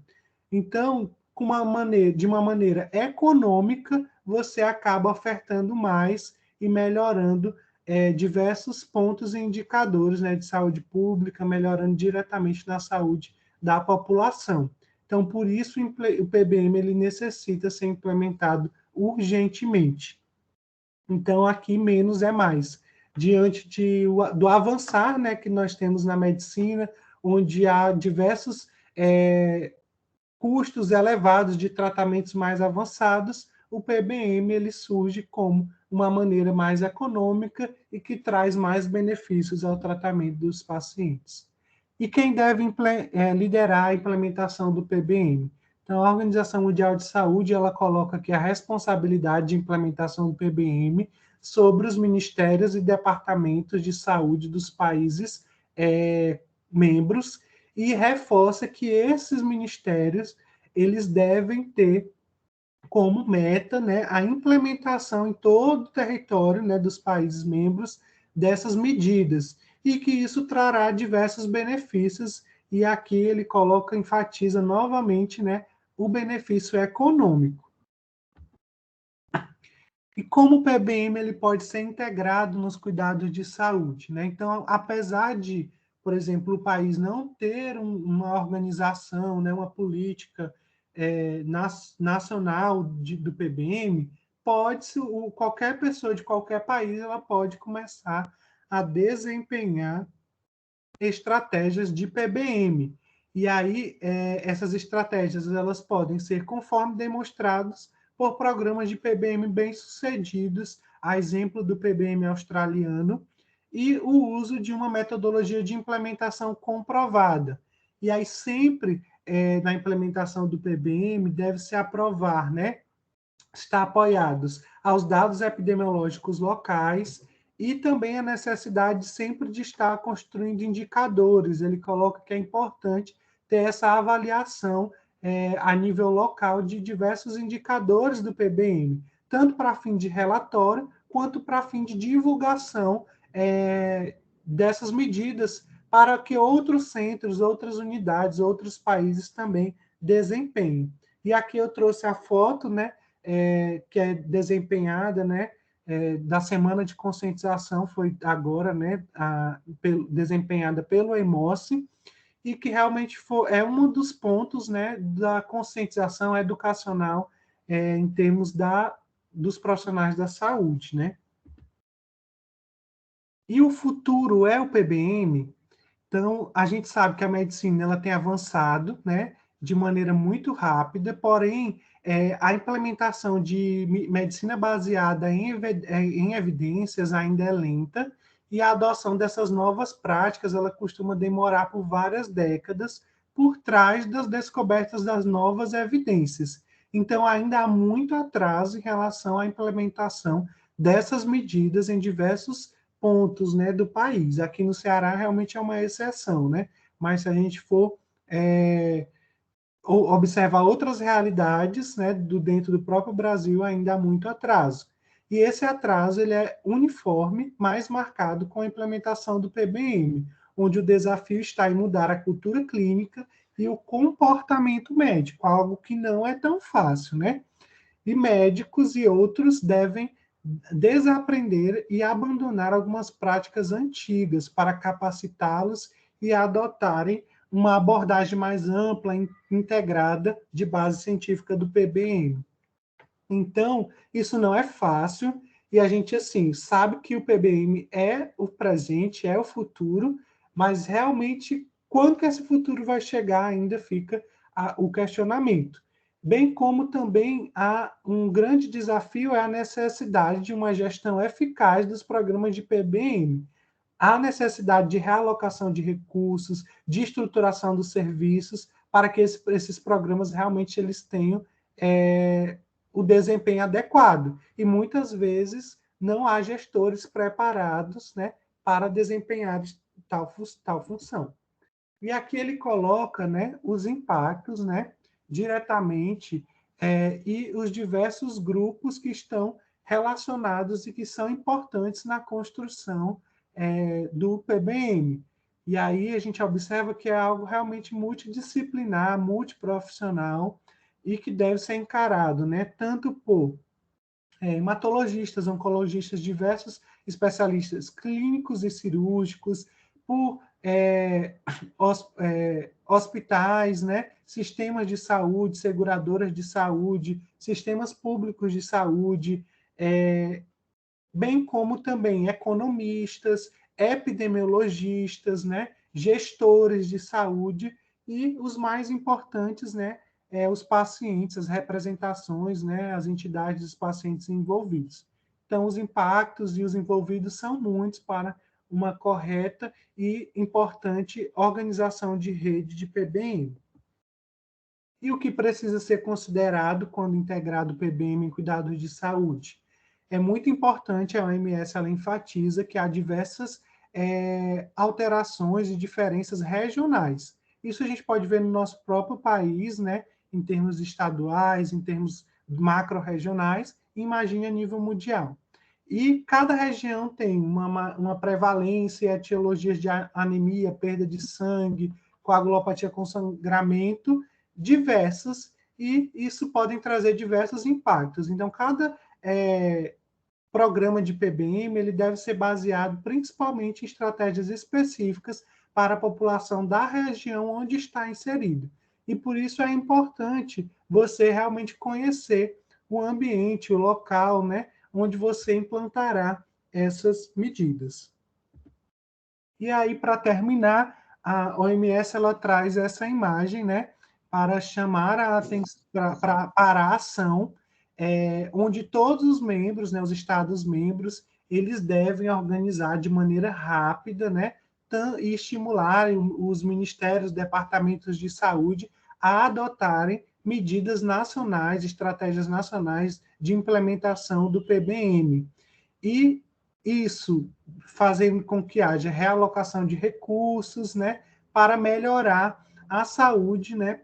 Então, de uma maneira econômica, você acaba ofertando mais e melhorando diversos pontos e indicadores, né, de saúde pública, melhorando diretamente na saúde da população. Então, por isso, o PBM ele necessita ser implementado urgentemente. Então, aqui menos é mais. Diante do avançar, né, que nós temos na medicina, onde há diversos custos elevados de tratamentos mais avançados, o PBM ele surge como uma maneira mais econômica e que traz mais benefícios ao tratamento dos pacientes. E quem deve liderar a implementação do PBM? Então, a Organização Mundial de Saúde ela coloca que a responsabilidade de implementação do PBM sobre os ministérios e departamentos de saúde dos países membros e reforça que esses ministérios eles devem ter como meta, né, a implementação em todo o território, né, dos países membros dessas medidas e que isso trará diversos benefícios e aqui ele enfatiza novamente, né, o benefício econômico. E como o PBM ele pode ser integrado nos cuidados de saúde, né? Então, apesar de, por exemplo, o país não ter uma organização, né, uma política nacional do PBM, qualquer pessoa de qualquer país ela pode começar a desempenhar estratégias de PBM. E aí, essas estratégias elas podem ser conforme demonstrados por programas de PBM bem-sucedidos, a exemplo do PBM australiano, e o uso de uma metodologia de implementação comprovada. E aí, sempre na implementação do PBM, deve-se aprovar, né? Está apoiados aos dados epidemiológicos locais e também a necessidade sempre de estar construindo indicadores. Ele coloca que é importante ter essa avaliação a nível local de diversos indicadores do PBM, tanto para fim de relatório, quanto para fim de divulgação dessas medidas para que outros centros, outras unidades, outros países também desempenhem. E aqui eu trouxe a foto, né, que é desempenhada, né, da semana de conscientização, foi agora, né, desempenhada pelo EMOSSE, e que realmente é um dos pontos, né, da conscientização educacional em termos dos profissionais da saúde, né? E o futuro é o PBM? Então, a gente sabe que a medicina ela tem avançado, né, de maneira muito rápida, porém, a implementação de medicina baseada em evidências ainda é lenta, e a adoção dessas novas práticas ela costuma demorar por várias décadas por trás das descobertas das novas evidências. Então, ainda há muito atraso em relação à implementação dessas medidas em diversos pontos, né, do país. Aqui no Ceará realmente é uma exceção, né? Mas se a gente for observar outras realidades, né, dentro do próprio Brasil, ainda há muito atraso. E esse atraso ele é uniforme, mais marcado com a implementação do PBM, onde o desafio está em mudar a cultura clínica e o comportamento médico, algo que não é tão fácil, né? E médicos e outros devem desaprender e abandonar algumas práticas antigas para capacitá-los e adotarem uma abordagem mais ampla, integrada de base científica do PBM. Então, isso não é fácil e a gente assim sabe que o PBM é o presente, é o futuro, mas realmente quando que esse futuro vai chegar ainda fica o questionamento. Bem como também há um grande desafio é a necessidade de uma gestão eficaz dos programas de PBM. Há necessidade de realocação de recursos, de estruturação dos serviços, para que esses programas realmente eles tenham o desempenho adequado. E muitas vezes não há gestores preparados, né, para desempenhar tal função. E aqui ele coloca, né, os impactos, né, diretamente e os diversos grupos que estão relacionados e que são importantes na construção do PBM. E aí a gente observa que é algo realmente multidisciplinar, multiprofissional e que deve ser encarado, né, tanto por hematologistas, oncologistas, diversos especialistas clínicos e cirúrgicos, por hospitais, né, sistemas de saúde, seguradoras de saúde, sistemas públicos de saúde, bem como também economistas, epidemiologistas, né, gestores de saúde e os mais importantes, né, os pacientes, as representações, né, as entidades dos pacientes envolvidos. Então, os impactos e os envolvidos são muitos para uma correta e importante organização de rede de PBM. E o que precisa ser considerado quando integrado o PBM em cuidados de saúde? É muito importante, a OMS ela enfatiza que há diversas alterações e diferenças regionais. Isso a gente pode ver no nosso próprio país, né, em termos estaduais, em termos macro-regionais, e imagine a nível mundial. E cada região tem uma prevalência e etiologias de anemia, perda de sangue, coagulopatia com sangramento, diversas, e isso podem trazer diversos impactos. Então, cada programa de PBM ele deve ser baseado principalmente em estratégias específicas para a população da região onde está inserido. E por isso é importante você realmente conhecer o ambiente, o local, né, onde você implantará essas medidas. E aí, para terminar, a OMS ela traz essa imagem, né, para chamar a atenção para a ação, onde todos os membros, né, os Estados-membros, eles devem organizar de maneira rápida, né, e estimular os ministérios, departamentos de saúde a adotarem medidas nacionais, estratégias nacionais de implementação do PBM. E isso fazendo com que haja realocação de recursos, né, para melhorar a saúde, né,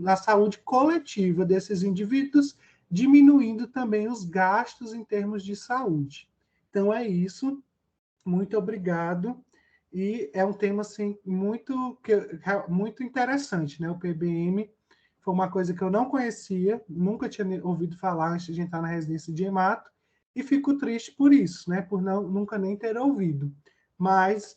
a saúde coletiva desses indivíduos, diminuindo também os gastos em termos de saúde. Então é isso. Muito obrigado. E é um tema assim muito interessante, né? O PBM foi uma coisa que eu não conhecia, nunca tinha ouvido falar antes de entrar na residência de hemato, e fico triste por isso, né? Por nunca nem ter ouvido. Mas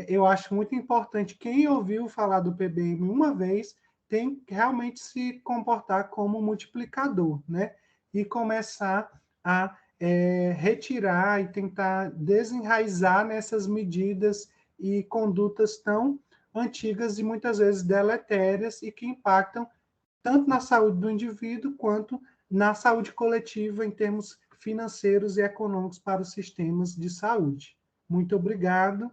eu acho muito importante quem ouviu falar do PBM uma vez tem que realmente se comportar como multiplicador, né? e começar a retirar e tentar desenraizar nessas medidas e condutas tão antigas e muitas vezes deletérias e que impactam tanto na saúde do indivíduo quanto na saúde coletiva em termos financeiros e econômicos para os sistemas de saúde. Muito obrigado.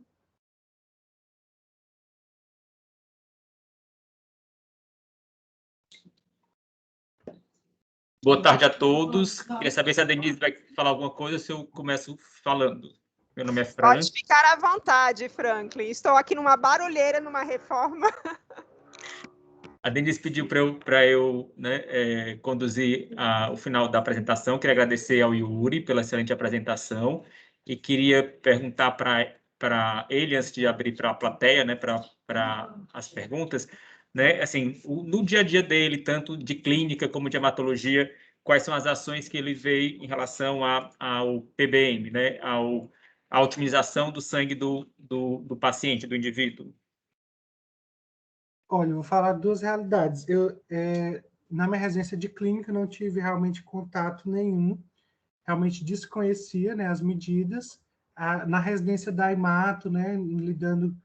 Boa tarde a todos. Queria saber se a Denise vai falar alguma coisa, se eu começo falando. Meu nome é Franklin. Pode ficar à vontade, Franklin. Estou aqui numa barulheira, numa reforma. A Denise pediu para eu né, conduzir o final da apresentação. Queria agradecer ao Yuri pela excelente apresentação e queria perguntar para ele, antes de abrir para a plateia, né, para as perguntas, né, assim, no dia a dia dele, tanto de clínica como de hematologia, quais são as ações que ele vê em relação ao PBM, né, à otimização do sangue do paciente, do indivíduo? Olha, eu vou falar duas realidades. Na minha residência de clínica, não tive realmente contato nenhum, realmente desconhecia, né, as medidas. Na residência da Imato, né, lidando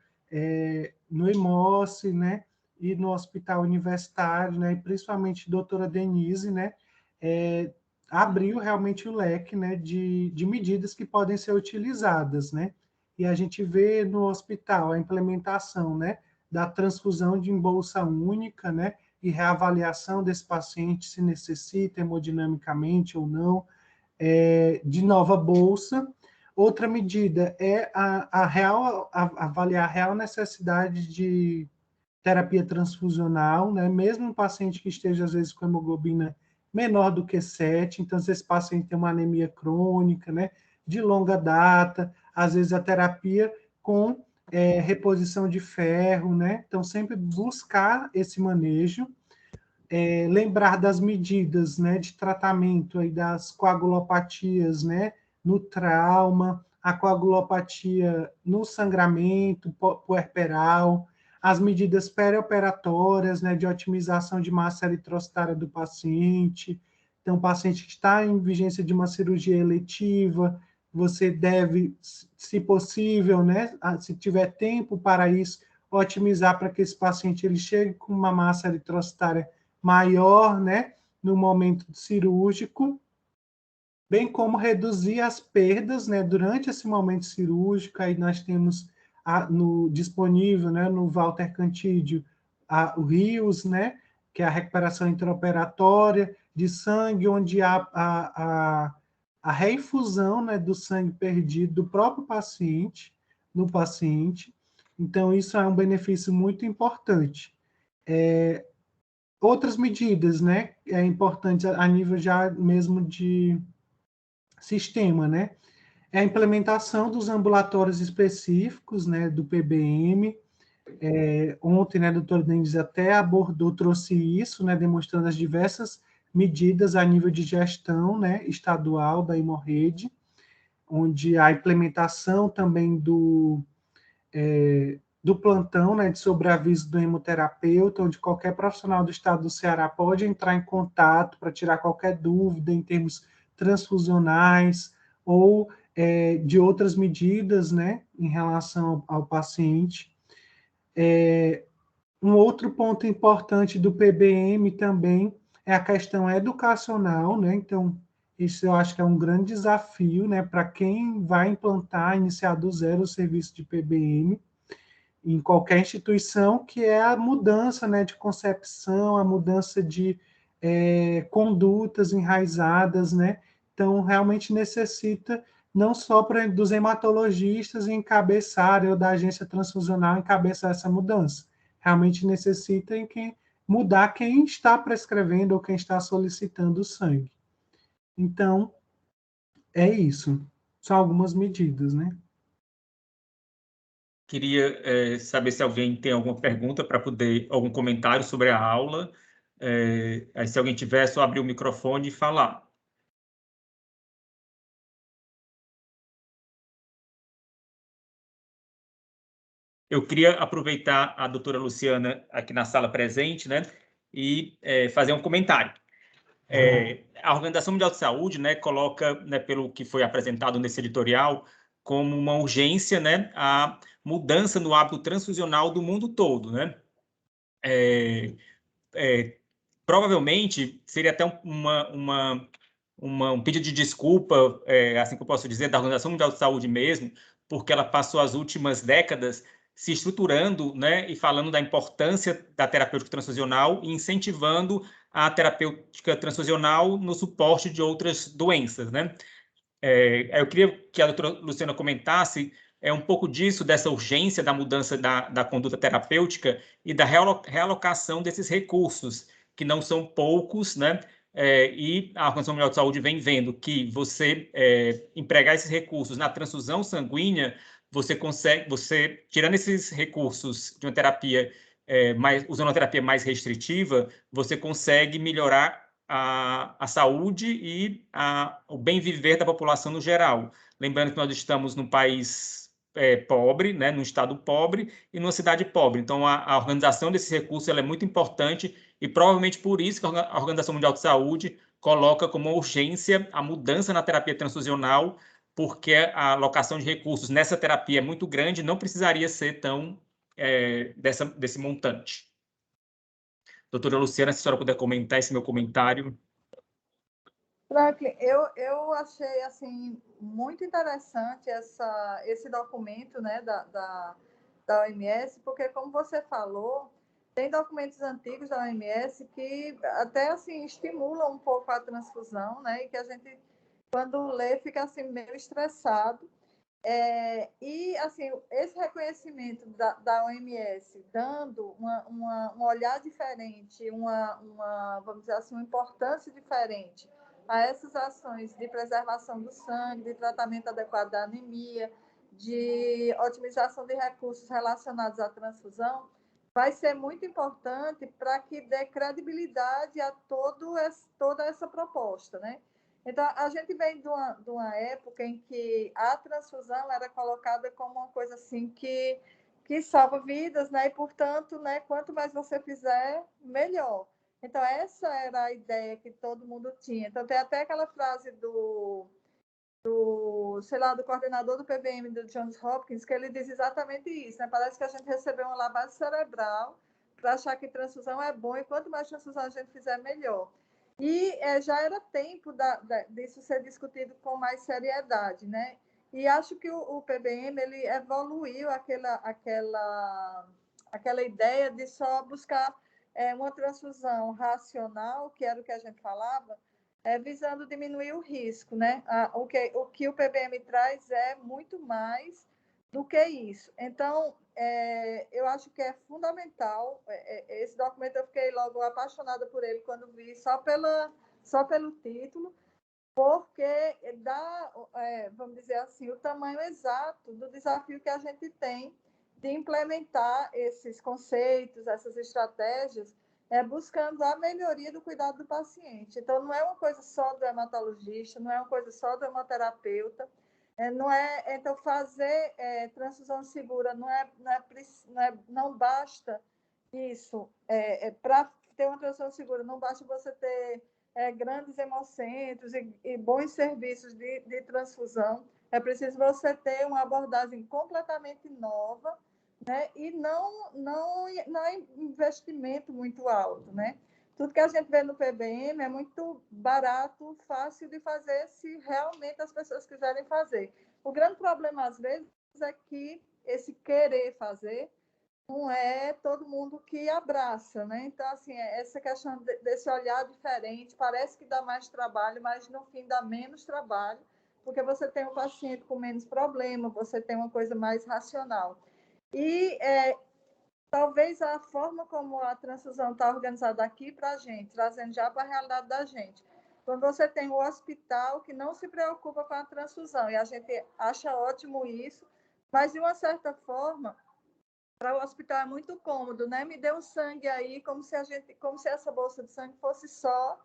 no IMOSSE, né, e no hospital universitário, né, e principalmente a doutora Denise, né, abriu realmente o leque, né, de medidas que podem ser utilizadas, né, e a gente vê no hospital a implementação, né, da transfusão de bolsa única, né, e reavaliação desse paciente se necessita hemodinamicamente ou não, de nova bolsa. Outra medida é avaliar a real necessidade de terapia transfusional, né, mesmo um paciente que esteja, às vezes, com hemoglobina menor do que 7, então, se esse paciente tem uma anemia crônica, né, de longa data, às vezes a terapia com reposição de ferro, né? Então, sempre buscar esse manejo, lembrar das medidas, né, de tratamento aí das coagulopatias, né, no trauma, a coagulopatia no sangramento puerperal, as medidas perioperatórias, né, de otimização de massa eritrocitária do paciente. Então, o paciente que está em vigência de uma cirurgia eletiva, você deve, se possível, né, se tiver tempo para isso, otimizar para que esse paciente ele chegue com uma massa eritrocitária maior, né, no momento cirúrgico, bem como reduzir as perdas, né, durante esse momento cirúrgico. Aí nós temos disponível, né, no Walter Cantídio, o RIOS, né, que é a recuperação intraoperatória de sangue, onde há a reinfusão, né, do sangue perdido do próprio paciente, no paciente. Então, isso é um benefício muito importante. Outras medidas, né, importantes a nível já mesmo de sistema, né, é a implementação dos ambulatórios específicos, né, do PBM. Ontem, né, a doutora Denise até abordou, trouxe isso, né, demonstrando as diversas medidas a nível de gestão, né, estadual da Hemorrede, onde a implementação também do plantão, né, de sobreaviso do hemoterapeuta, onde qualquer profissional do estado do Ceará pode entrar em contato para tirar qualquer dúvida em termos transfusionais ou de outras medidas, né, em relação ao paciente. Um outro ponto importante do PBM também é a questão educacional, né? Então, isso eu acho que é um grande desafio, né, para quem vai implantar, iniciar do zero o serviço de PBM em qualquer instituição, que é a mudança, né, de concepção, a mudança de condutas enraizadas, né? Então, realmente necessita não só dos hematologistas encabeçarem ou da agência transfusional encabeçar essa mudança. Realmente necessita mudar quem está prescrevendo ou quem está solicitando o sangue. Então, é isso. São algumas medidas, né? Queria saber se alguém tem alguma pergunta para poder, algum comentário sobre a aula. Aí, se alguém tiver, é só abrir o microfone e falar. Eu queria aproveitar a doutora Luciana aqui na sala presente, né, e fazer um comentário. A Organização Mundial de Saúde, né, coloca, né, pelo que foi apresentado nesse editorial, como uma urgência, né, a mudança no hábito transfusional do mundo todo, né? Provavelmente seria até um pedido de desculpa, assim que eu posso dizer, da Organização Mundial de Saúde mesmo, porque ela passou as últimas décadas se estruturando, né, e falando da importância da terapêutica transfusional e incentivando a terapêutica transfusional no suporte de outras doenças, né? Eu queria que a doutora Luciana comentasse um pouco disso, dessa urgência da mudança da conduta terapêutica e da realocação desses recursos, que não são poucos, né? E a Organização Mundial de Saúde vem vendo que você empregar esses recursos na transfusão sanguínea, você tirando esses recursos de uma terapia usando uma terapia mais restritiva, você consegue melhorar a saúde e o bem viver da população no geral. Lembrando que nós estamos num país pobre, né, num estado pobre e numa cidade pobre. Então, a organização desses recursos ela é muito importante e provavelmente por isso que a Organização Mundial de Saúde coloca como urgência a mudança na terapia transfusional, porque a alocação de recursos nessa terapia é muito grande, não precisaria ser tão desse montante. Doutora Luciana, se a senhora puder comentar esse meu comentário. Franklin, eu achei assim, muito interessante esse documento, né, da OMS, porque, como você falou, tem documentos antigos da OMS que até assim, estimulam um pouco a transfusão, né, e que a gente, quando lê, fica assim, meio estressado. E assim, esse reconhecimento da OMS dando um olhar diferente, vamos dizer assim, uma importância diferente a essas ações de preservação do sangue, de tratamento adequado da anemia, de otimização de recursos relacionados à transfusão, vai ser muito importante para que dê credibilidade a toda essa proposta, né? Então, a gente vem de uma época em que a transfusão era colocada como uma coisa assim que salva vidas, né? E, portanto, né, quanto mais você fizer, melhor. Então, essa era a ideia que todo mundo tinha. Então, tem até aquela frase sei lá, do coordenador do PBM do Johns Hopkins, que ele diz exatamente isso, né? Parece que a gente recebeu uma lavagem cerebral para achar que transfusão é bom e quanto mais transfusão a gente fizer, melhor. E já era tempo disso ser discutido com mais seriedade, né? E acho que o PBM ele evoluiu aquela ideia de só buscar uma transfusão racional, que era o que a gente falava, visando diminuir o risco, né? O que o PBM traz é muito mais do que isso. Então, eu acho que é fundamental. Esse documento eu fiquei logo apaixonada por ele quando vi, só pelo título, porque dá, vamos dizer assim, o tamanho exato do desafio que a gente tem de implementar esses conceitos, essas estratégias, buscando a melhoria do cuidado do paciente. Então, não é uma coisa só do hematologista, não é uma coisa só do hemoterapeuta, então, fazer transfusão segura não basta isso. Para ter uma transfusão segura, não basta você ter grandes hemocentros e bons serviços de transfusão. É preciso você ter uma abordagem completamente nova, né? E não é investimento muito alto, né? Tudo que a gente vê no PBM é muito barato, fácil de fazer, se realmente as pessoas quiserem fazer. O grande problema, às vezes, é que esse querer fazer não é todo mundo que abraça, né? Então, assim, essa questão desse olhar diferente, parece que dá mais trabalho, mas no fim dá menos trabalho, porque você tem um paciente com menos problema, você tem uma coisa mais racional. E talvez a forma como a transfusão está organizada aqui para a gente, trazendo já para a realidade da gente. Quando você tem o hospital que não se preocupa com a transfusão, e a gente acha ótimo isso, mas de uma certa forma, para o hospital é muito cômodo, né? Me dê um sangue aí, como se essa bolsa de sangue fosse só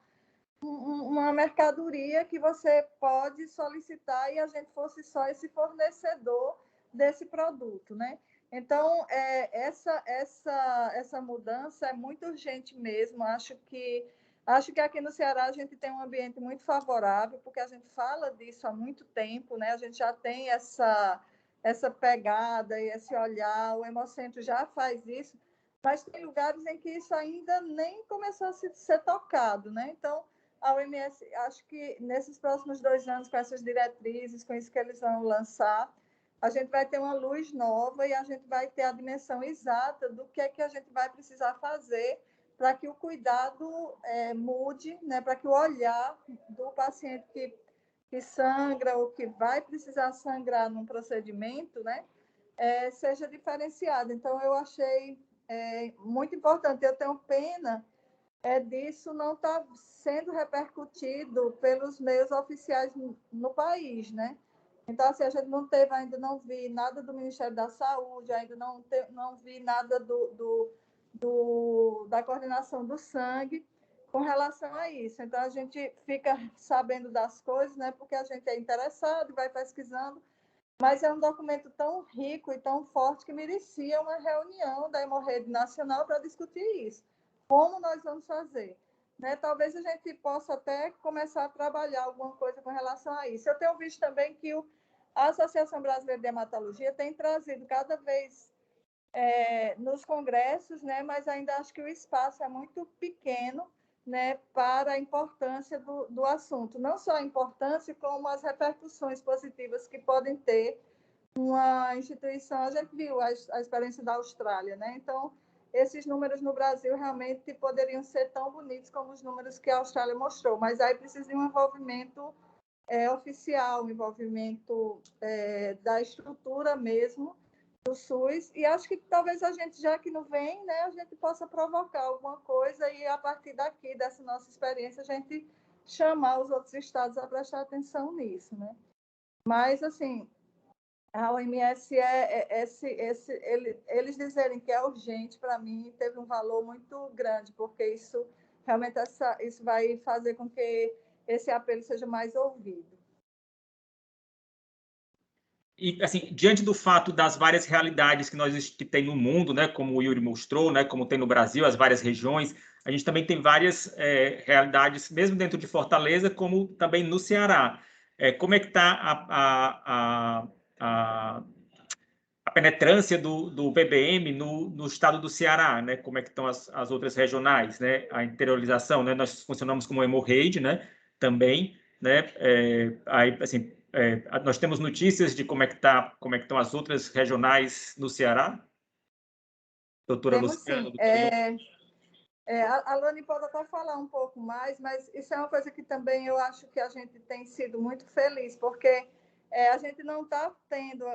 uma mercadoria que você pode solicitar e a gente fosse só esse fornecedor desse produto, né? Então, essa mudança é muito urgente mesmo. Acho que Acho que aqui no Ceará a gente tem um ambiente muito favorável, porque a gente fala disso há muito tempo, né? A gente já tem essa pegada e esse olhar, o Hemocentro já faz isso, mas tem lugares em que isso ainda nem começou a ser tocado, né? Então, a OMS, acho que nesses próximos 2 anos, com essas diretrizes, com isso que eles vão lançar, a gente vai ter uma luz nova e a gente vai ter a dimensão exata do que é que a gente vai precisar fazer para que o cuidado mude, né? Para que o olhar do paciente que sangra ou que vai precisar sangrar num procedimento, né? Seja diferenciado. Então, eu achei muito importante. Eu tenho pena disso não estar sendo repercutido pelos meios oficiais no país, né? Então, assim, a gente ainda não vi nada do Ministério da Saúde, ainda não vi nada da coordenação do sangue com relação a isso. Então, a gente fica sabendo das coisas, né? Porque a gente é interessado e vai pesquisando, mas é um documento tão rico e tão forte que merecia uma reunião da Hemorrede Nacional para discutir isso. Como nós vamos fazer? Né? Talvez a gente possa até começar a trabalhar alguma coisa com relação a isso. Eu tenho visto também que a Associação Brasileira de Hematologia tem trazido cada vez nos congressos, né? Mas ainda acho que o espaço é muito pequeno, né, para a importância do assunto. Não só a importância, como as repercussões positivas que podem ter uma instituição. A gente viu a experiência da Austrália, né? Então, esses números no Brasil realmente poderiam ser tão bonitos como os números que a Austrália mostrou, mas aí precisa de um envolvimento oficial, um envolvimento da estrutura mesmo do SUS, e acho que talvez a gente, já que não vem, né, a gente possa provocar alguma coisa e, a partir daqui, dessa nossa experiência, a gente chamar os outros estados a prestar atenção nisso, né? Mas, assim, a OMS, eles dizerem que é urgente, para mim, teve um valor muito grande, porque isso realmente isso vai fazer com que esse apelo seja mais ouvido. E, assim, diante do fato das várias realidades que tem no mundo, né, como o Yuri mostrou, né, como tem no Brasil, as várias regiões, a gente também tem várias realidades, mesmo dentro de Fortaleza, como também no Ceará. Como é que está a penetrância do PBM no estado do Ceará, né? Como é que estão as outras regionais, né? A interiorização, né? Nós funcionamos como hemorraid, né? Também, né? Aí, assim, nós temos notícias de como é que estão as outras regionais no Ceará? Doutora Temos Luciana, sim. doutora... A Lani pode até falar um pouco mais, mas isso é uma coisa que também eu acho que a gente tem sido muito feliz, porque a gente não está tendo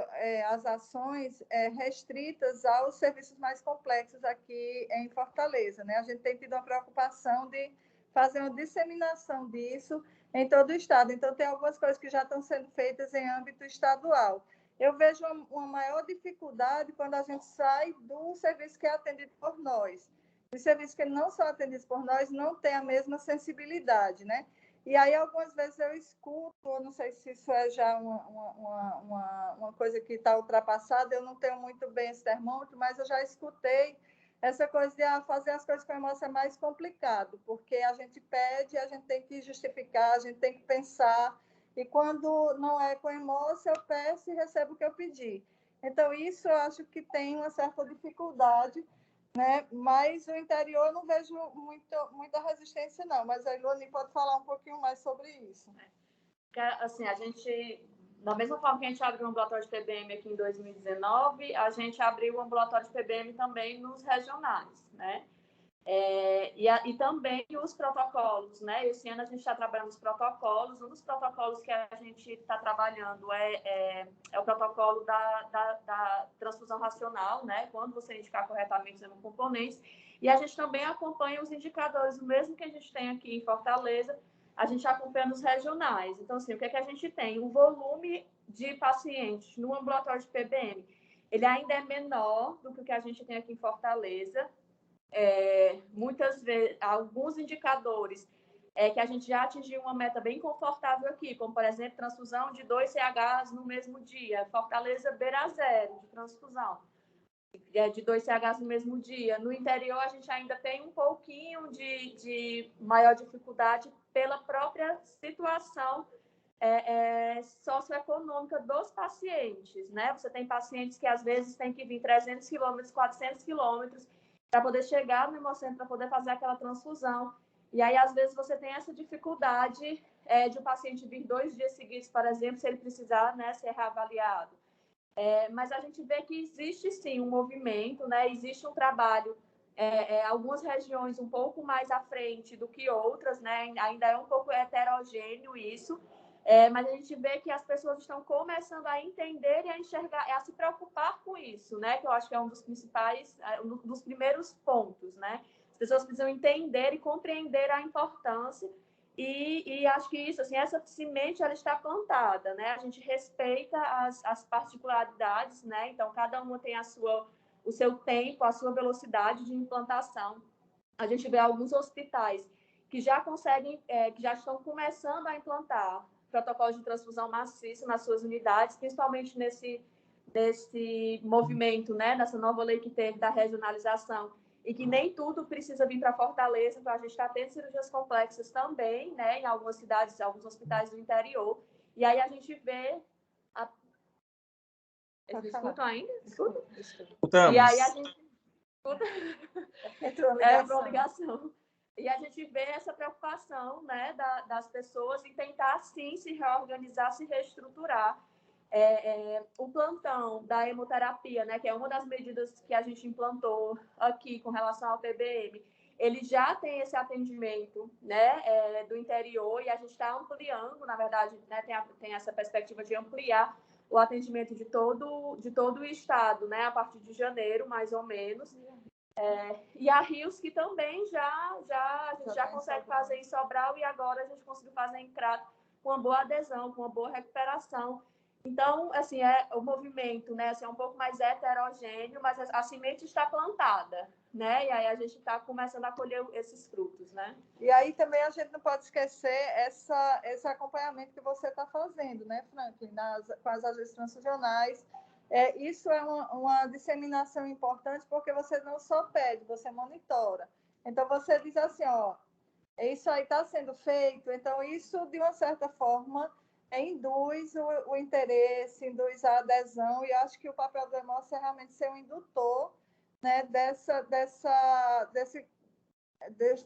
as ações restritas aos serviços mais complexos aqui em Fortaleza, né? A gente tem tido uma preocupação de fazer uma disseminação disso em todo o estado. Então, tem algumas coisas que já estão sendo feitas em âmbito estadual. Eu vejo uma maior dificuldade quando a gente sai do serviço que é atendido por nós. Os serviços que não são atendidos por nós não têm a mesma sensibilidade, né? E aí, algumas vezes eu escuto, eu não sei se isso é já uma coisa que está ultrapassada, eu não tenho muito bem esse termômetro, mas eu já escutei essa coisa de fazer as coisas com emoção é mais complicado, porque a gente pede, a gente tem que justificar, a gente tem que pensar, e quando não é com emoção, eu peço e recebo o que eu pedi. Então, isso eu acho que tem uma certa dificuldade, né? Mas o interior eu não vejo muita resistência, não. Mas a Iloni pode falar um pouquinho mais sobre isso. Assim, a gente, da mesma forma que a gente abriu um ambulatório de PBM aqui em 2019, a gente abriu um ambulatório de PBM também nos regionais, né? E também os protocolos, né? Esse ano a gente está trabalhando os protocolos. Um dos protocolos que a gente está trabalhando é o protocolo da transfusão racional, né? Quando você indicar corretamente os hemocomponentes. E a gente também acompanha os indicadores, o mesmo que a gente tem aqui em Fortaleza, a gente acompanha nos regionais. Então, assim, o que é que a gente tem? O volume de pacientes no ambulatório de PBM, ele ainda é menor do que o que a gente tem aqui em Fortaleza. Muitas vezes, alguns indicadores que a gente já atingiu uma meta bem confortável aqui, como, por exemplo, transfusão de 2 CHs no mesmo dia. Fortaleza beira zero de transfusão. de 2 CHs no mesmo dia. No interior, a gente ainda tem um pouquinho de maior dificuldade pela própria situação socioeconômica dos pacientes, né? Você tem pacientes que, às vezes, têm que vir 300 quilômetros, 400 quilômetros para poder chegar no Hemocentro, para poder fazer aquela transfusão. E aí, às vezes, você tem essa dificuldade de o paciente vir 2 dias seguidos, por exemplo, se ele precisar, né, ser reavaliado. Mas a gente vê que existe, sim, um movimento, né? Existe um trabalho, algumas regiões um pouco mais à frente do que outras, né? Ainda é um pouco heterogêneo isso, mas a gente vê que as pessoas estão começando a entender e a enxergar, a se preocupar com isso, né? Que eu acho que é um dos principais, um dos primeiros pontos, né? As pessoas precisam entender e compreender a importância. E acho que isso, assim, essa semente ela está plantada, né? A gente respeita as particularidades, né? Então, cada uma tem o seu tempo, a sua velocidade de implantação. A gente vê alguns hospitais que já conseguem, que já estão começando a implantar protocolos de transfusão maciça nas suas unidades, principalmente nesse movimento, né? Nessa nova lei que teve da regionalização, e que nem tudo precisa vir para Fortaleza, então a gente está tendo cirurgias complexas também, né, em algumas cidades, alguns hospitais do interior, e aí a gente vê... Eles escutam ainda? Escutam? Escutamos. E aí a gente escuta... Entrou uma ligação. E a gente vê essa preocupação, né, das pessoas em tentar, sim, se reorganizar, se reestruturar. O plantão da hemoterapia, né, que é uma das medidas que a gente implantou aqui com relação ao PBM, ele já tem esse atendimento, né, do interior, e a gente está ampliando, na verdade, né, tem essa perspectiva de ampliar o atendimento de todo o estado, né, a partir de janeiro, mais ou menos. E a Rios, que também a gente já consegue fazer em Sobral, e agora a gente conseguiu fazer em Crato com uma boa adesão, com uma boa recuperação. Então, assim, o movimento, né, assim, é um pouco mais heterogêneo, mas a semente está plantada, né? E aí a gente está começando a colher esses frutos, né? E aí também a gente não pode esquecer esse acompanhamento que você está fazendo, né, Franklin, com as agências transfusionais. Isso é uma disseminação importante, porque você não só pede, você monitora. Então, você diz assim, ó, isso aí está sendo feito, então isso, de uma certa forma, induz o interesse, induz a adesão, e acho que o papel do Hemocentro é realmente ser um indutor, né,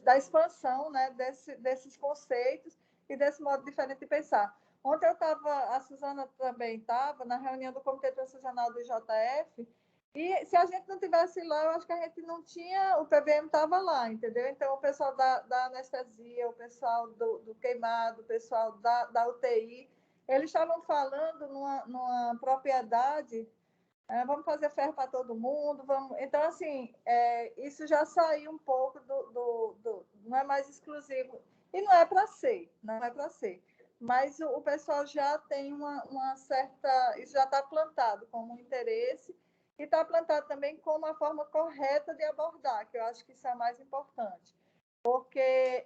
da expansão, né, desses conceitos e desse modo diferente de pensar. Ontem a Suzana também estava na reunião do Comitê Transfusional do IJF, e se a gente não tivesse lá, eu acho que a gente não tinha, o PBM estava lá, entendeu? Então, o pessoal da anestesia, o pessoal do queimado, o pessoal da UTI, eles estavam falando numa propriedade, vamos fazer ferro para todo mundo, vamos... Então, assim, isso já saiu um pouco não é mais exclusivo, e não é para ser, mas o pessoal já tem uma certa, isso já está plantado como um interesse, e está plantado também como a forma correta de abordar, que eu acho que isso é mais importante. Porque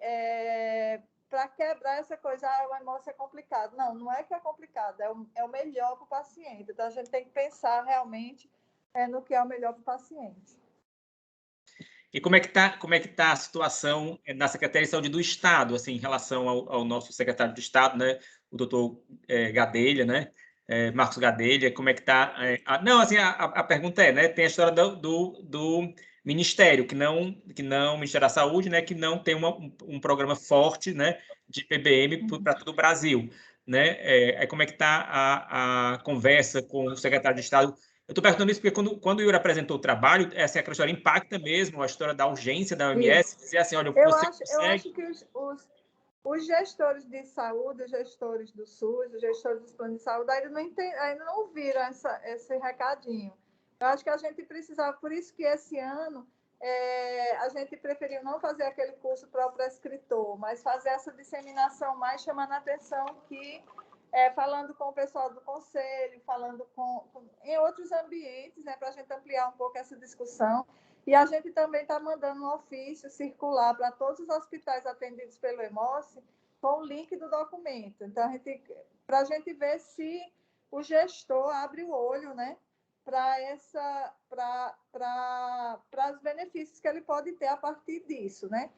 para quebrar essa coisa, o hemócio é complicado. Não é que é complicado, é o melhor para o paciente. Então, a gente tem que pensar realmente no que é o melhor para o paciente. E como é que tá a situação na Secretaria de Saúde do Estado, assim, em relação ao nosso secretário de Estado, né, o doutor Gadelha, né, Marcos Gadelha, como é que está? Não, assim, a pergunta né, tem a história do Ministério, que não, o Ministério da Saúde, né, que não tem um programa forte, né, de PBM para todo o Brasil, né? Como é que está a conversa com o secretário de Estado? Eu estou perguntando isso porque quando o Yuri apresentou o trabalho, essa história impacta mesmo a história da urgência da OMS, dizer assim, olha, eu você acho consegue... que os gestores de saúde, os gestores do SUS, os gestores dos planos de saúde, ainda não ouviram esse recadinho. Eu acho que a gente precisava, por isso que esse ano a gente preferiu não fazer aquele curso para o prescritor, mas fazer essa disseminação mais, chamando a atenção que, falando com o pessoal do conselho, falando em outros ambientes, né, para a gente ampliar um pouco essa discussão. E a gente também está mandando um ofício circular para todos os hospitais atendidos pelo Hemocentro com o link do documento. Então, para a gente ver se o gestor abre o olho, né, os benefícios que ele pode ter a partir disso, né?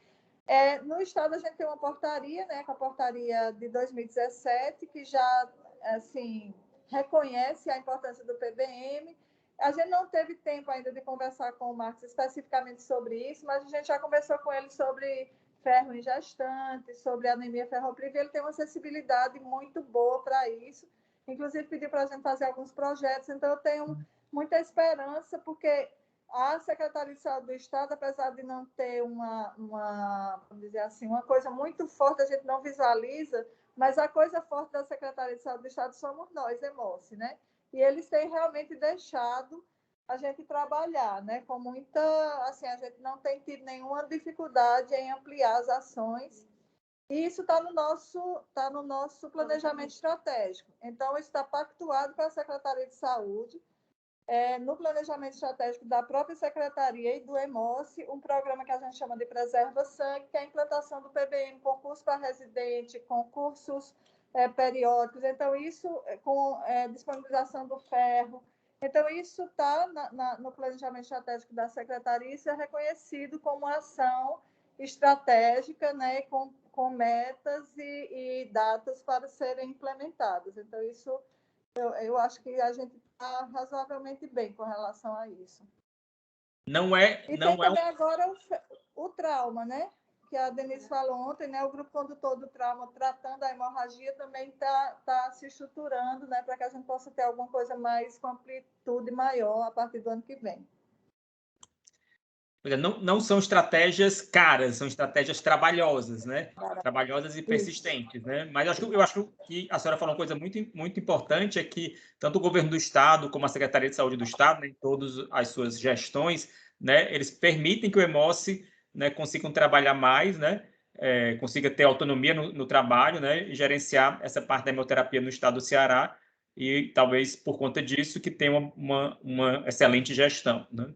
No Estado, a gente tem uma portaria, né, que é a portaria de 2017, que já, assim, reconhece a importância do PBM. A gente não teve tempo ainda de conversar com o Marcos especificamente sobre isso, mas a gente já conversou com ele sobre ferro em gestantes, sobre anemia ferropriva, e ele tem uma sensibilidade muito boa para isso. Inclusive, pediu para a gente fazer alguns projetos, então eu tenho muita esperança, porque a Secretaria de Saúde do Estado, apesar de não ter vamos dizer assim, uma coisa muito forte, a gente não visualiza, mas a coisa forte da Secretaria de Saúde do Estado somos nós, EMOCE, né? E eles têm realmente deixado a gente trabalhar, né? Com muita, assim, a gente não tem tido nenhuma dificuldade em ampliar as ações, e isso está no nosso planejamento estratégico. Então, isso está pactuado com a Secretaria de Saúde, no planejamento estratégico da própria Secretaria e do EMOCE, um programa que a gente chama de Preserva Sangue, que é a implantação do PBM, concurso para residente, concursos periódicos. Então, isso com disponibilização do ferro. Então, isso está no planejamento estratégico da Secretaria, isso é reconhecido como ação estratégica, né, com metas e datas para serem implementadas. Então, isso eu acho que a gente está razoavelmente bem com relação a isso. Não é. E não tem é também agora o trauma, né? Que a Denise falou ontem, né? O grupo condutor do trauma tratando a hemorragia também está se estruturando, né? Para que a gente possa ter alguma coisa mais com amplitude maior a partir do ano que vem. Não são estratégias caras, são estratégias trabalhosas, né? Trabalhosas e persistentes, né? Mas eu acho que a senhora falou uma coisa muito importante, é que tanto o governo do Estado como a Secretaria de Saúde do Estado, né, em todas as suas gestões, né, eles permitem que o EMOCE, né, consigam trabalhar mais, né? Consiga ter autonomia no trabalho, né? E gerenciar essa parte da hemoterapia no Estado do Ceará, e talvez por conta disso que tenha uma excelente gestão, né?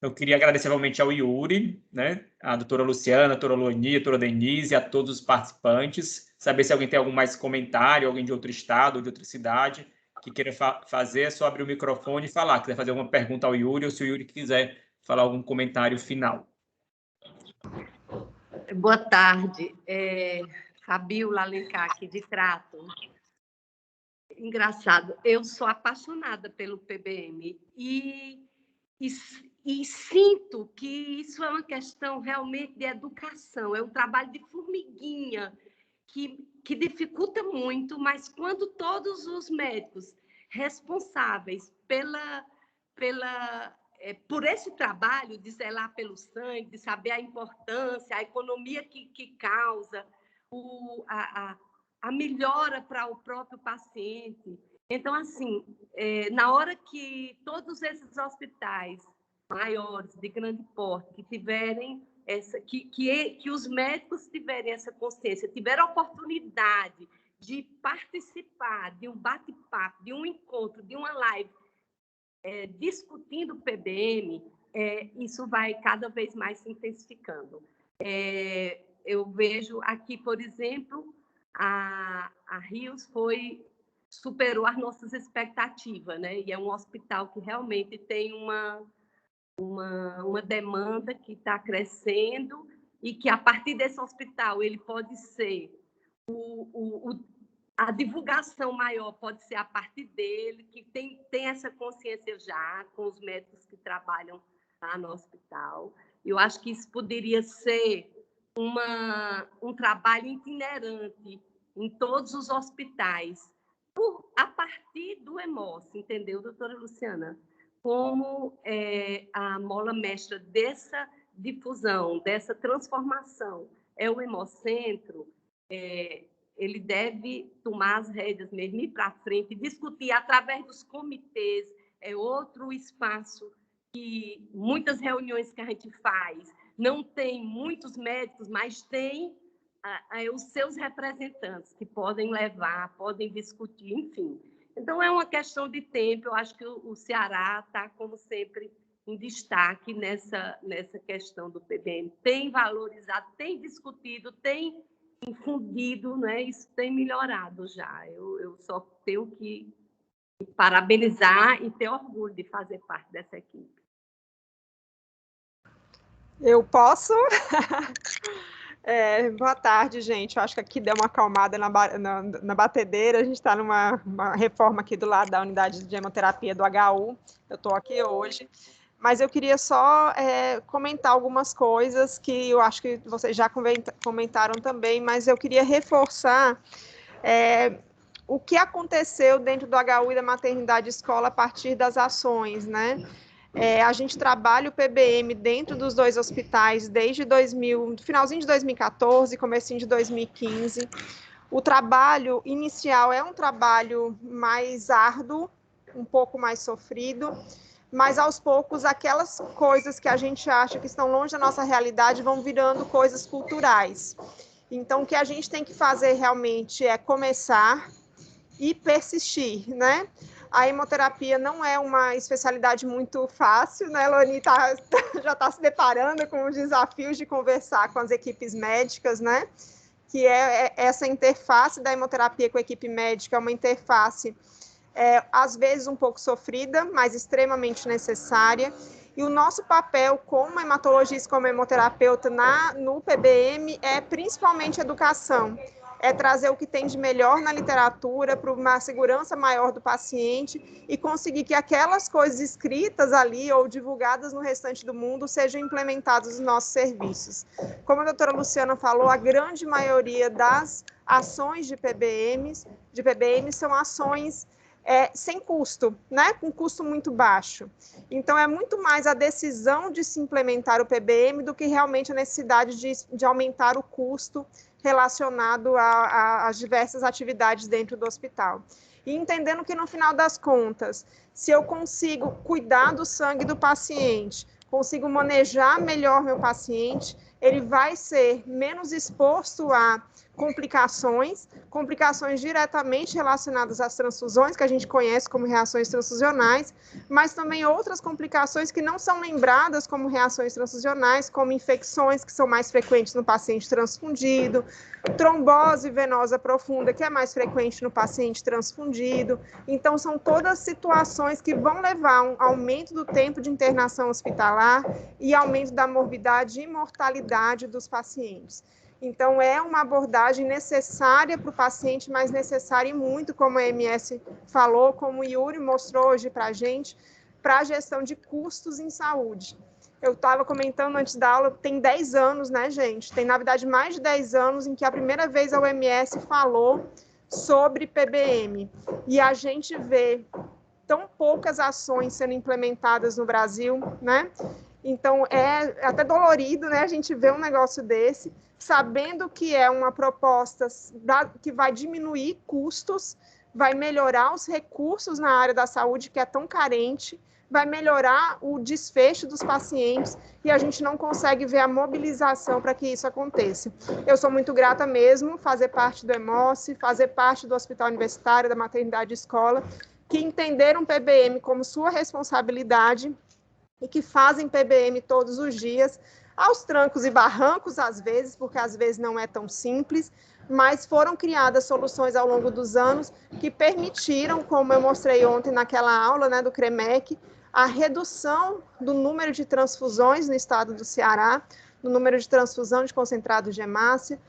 Eu queria agradecer realmente ao Yuri, né, a doutora Luciana, a doutora Luani, a doutora Denise, a todos os participantes. Saber se alguém tem algum mais comentário, alguém de outro estado ou de outra cidade que queira fazer, é só abrir o microfone e falar. Quiser fazer alguma pergunta ao Yuri, ou se o Yuri quiser falar algum comentário final. Boa tarde. Fabiola Alencar, aqui de Crato. Engraçado, eu sou apaixonada pelo PBM e sinto que isso é uma questão realmente de educação, é um trabalho de formiguinha que dificulta muito, mas quando todos os médicos responsáveis por esse trabalho de zelar pelo sangue, de saber a importância, a economia que causa, a melhora para o próprio paciente. Então, assim, na hora que todos esses hospitais maiores, de grande porte, que tiverem que os médicos tiverem essa consciência, tiverem a oportunidade de participar de um bate-papo, de um encontro, de uma live, discutindo o PBM, isso vai cada vez mais se intensificando. Eu vejo aqui, por exemplo, a Rios superou as nossas expectativas, né? E é um hospital que realmente tem uma demanda que está crescendo e que, a partir desse hospital, ele pode ser a divulgação maior pode ser a partir dele, que tem essa consciência já com os médicos que trabalham lá no hospital. Eu acho que isso poderia ser um trabalho itinerante em todos os hospitais, a partir do EMOCE, entendeu, doutora Luciana? Como a mola mestra dessa difusão, dessa transformação é o Hemocentro, ele deve tomar as rédeas mesmo, ir para frente, discutir através dos comitês, é outro espaço que muitas reuniões que a gente faz, não tem muitos médicos, mas tem os seus representantes que podem levar, podem discutir, enfim. Então, é uma questão de tempo. Eu acho que o Ceará está, como sempre, em destaque nessa questão do PBM. Tem valorizado, tem discutido, tem infundido, né? Isso tem melhorado já. Eu só tenho que parabenizar e ter orgulho de fazer parte dessa equipe. Eu posso? Boa tarde, gente. Eu acho que aqui deu uma acalmada na batedeira. A gente está numa reforma aqui do lado da unidade de hemoterapia do HU. Eu estou aqui hoje. Mas eu queria só comentar algumas coisas que eu acho que vocês já comentaram também, mas eu queria reforçar o que aconteceu dentro do HU e da maternidade escola a partir das ações, né? A gente trabalha o PBM dentro dos dois hospitais desde finalzinho de 2014, comecinho de 2015. O trabalho inicial é um trabalho mais árduo, um pouco mais sofrido, mas aos poucos aquelas coisas que a gente acha que estão longe da nossa realidade vão virando coisas culturais. Então, o que a gente tem que fazer realmente é começar e persistir, né? A hemoterapia não é uma especialidade muito fácil, né? Loni já está se deparando com os desafios de conversar com as equipes médicas, né? Que é essa interface da hemoterapia com a equipe médica, é uma interface, às vezes um pouco sofrida, mas extremamente necessária. E o nosso papel como hematologista, como hemoterapeuta no PBM é principalmente educação. É trazer o que tem de melhor na literatura para uma segurança maior do paciente e conseguir que aquelas coisas escritas ali ou divulgadas no restante do mundo sejam implementadas nos nossos serviços. Como a doutora Luciana falou, a grande maioria das ações de PBM são ações sem custo, né? Com custo muito baixo. Então, é muito mais a decisão de se implementar o PBM do que realmente a necessidade de aumentar o custo relacionado às diversas atividades dentro do hospital. E entendendo que, no final das contas, se eu consigo cuidar do sangue do paciente, consigo manejar melhor meu paciente, ele vai ser menos exposto a complicações diretamente relacionadas às transfusões, que a gente conhece como reações transfusionais, mas também outras complicações que não são lembradas como reações transfusionais, como infecções que são mais frequentes no paciente transfundido, trombose venosa profunda, que é mais frequente no paciente transfundido. Então, são todas situações que vão levar a um aumento do tempo de internação hospitalar e aumento da morbidade e mortalidade dos pacientes. Então, é uma abordagem necessária para o paciente, mas necessária e muito, como a MS falou, como o Yuri mostrou hoje para a gente, para a gestão de custos em saúde. Eu estava comentando antes da aula, tem 10 anos, né, gente? Tem, na verdade, mais de 10 anos em que a primeira vez a OMS falou sobre PBM. E a gente vê tão poucas ações sendo implementadas no Brasil, né? Então, é até dolorido, né, a gente ver um negócio desse, sabendo que é uma proposta que vai diminuir custos, vai melhorar os recursos na área da saúde, que é tão carente, vai melhorar o desfecho dos pacientes, e a gente não consegue ver a mobilização para que isso aconteça. Eu sou muito grata mesmo fazer parte do EMOSSE, fazer parte do Hospital Universitário, da Maternidade Escola, que entenderam o PBM como sua responsabilidade, e que fazem PBM todos os dias, aos trancos e barrancos, às vezes, porque às vezes não é tão simples, mas foram criadas soluções ao longo dos anos que permitiram, como eu mostrei ontem naquela aula, né, do CREMEC, a redução do número de transfusões no estado do Ceará, no número de transfusão de concentrado de hemácia,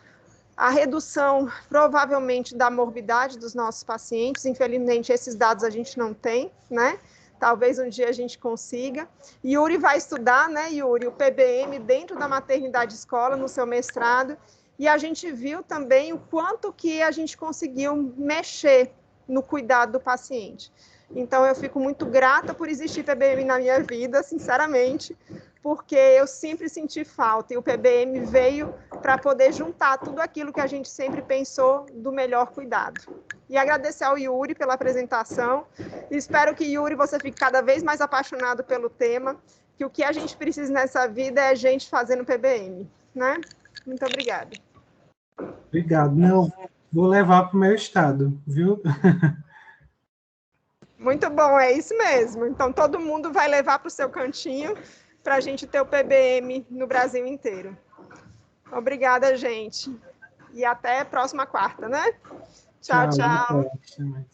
a redução, provavelmente, da morbidade dos nossos pacientes. Infelizmente, esses dados a gente não tem, né? Talvez um dia a gente consiga. Yuri vai estudar, né, Yuri, o PBM dentro da maternidade escola, no seu mestrado, e a gente viu também o quanto que a gente conseguiu mexer no cuidado do paciente. Então, eu fico muito grata por existir PBM na minha vida, sinceramente, porque eu sempre senti falta, e o PBM veio para poder juntar tudo aquilo que a gente sempre pensou do melhor cuidado. E agradecer ao Yuri pela apresentação. Espero que, Yuri, você fique cada vez mais apaixonado pelo tema, que o que a gente precisa nessa vida é gente fazendo PBM, né? Muito obrigada. Obrigado. Não, vou levar para o meu estado, viu? Muito bom, é isso mesmo. Então, todo mundo vai levar para o seu cantinho para a gente ter o PBM no Brasil inteiro. Obrigada, gente. E até a próxima quarta, né? Tchau, tchau. Tchau.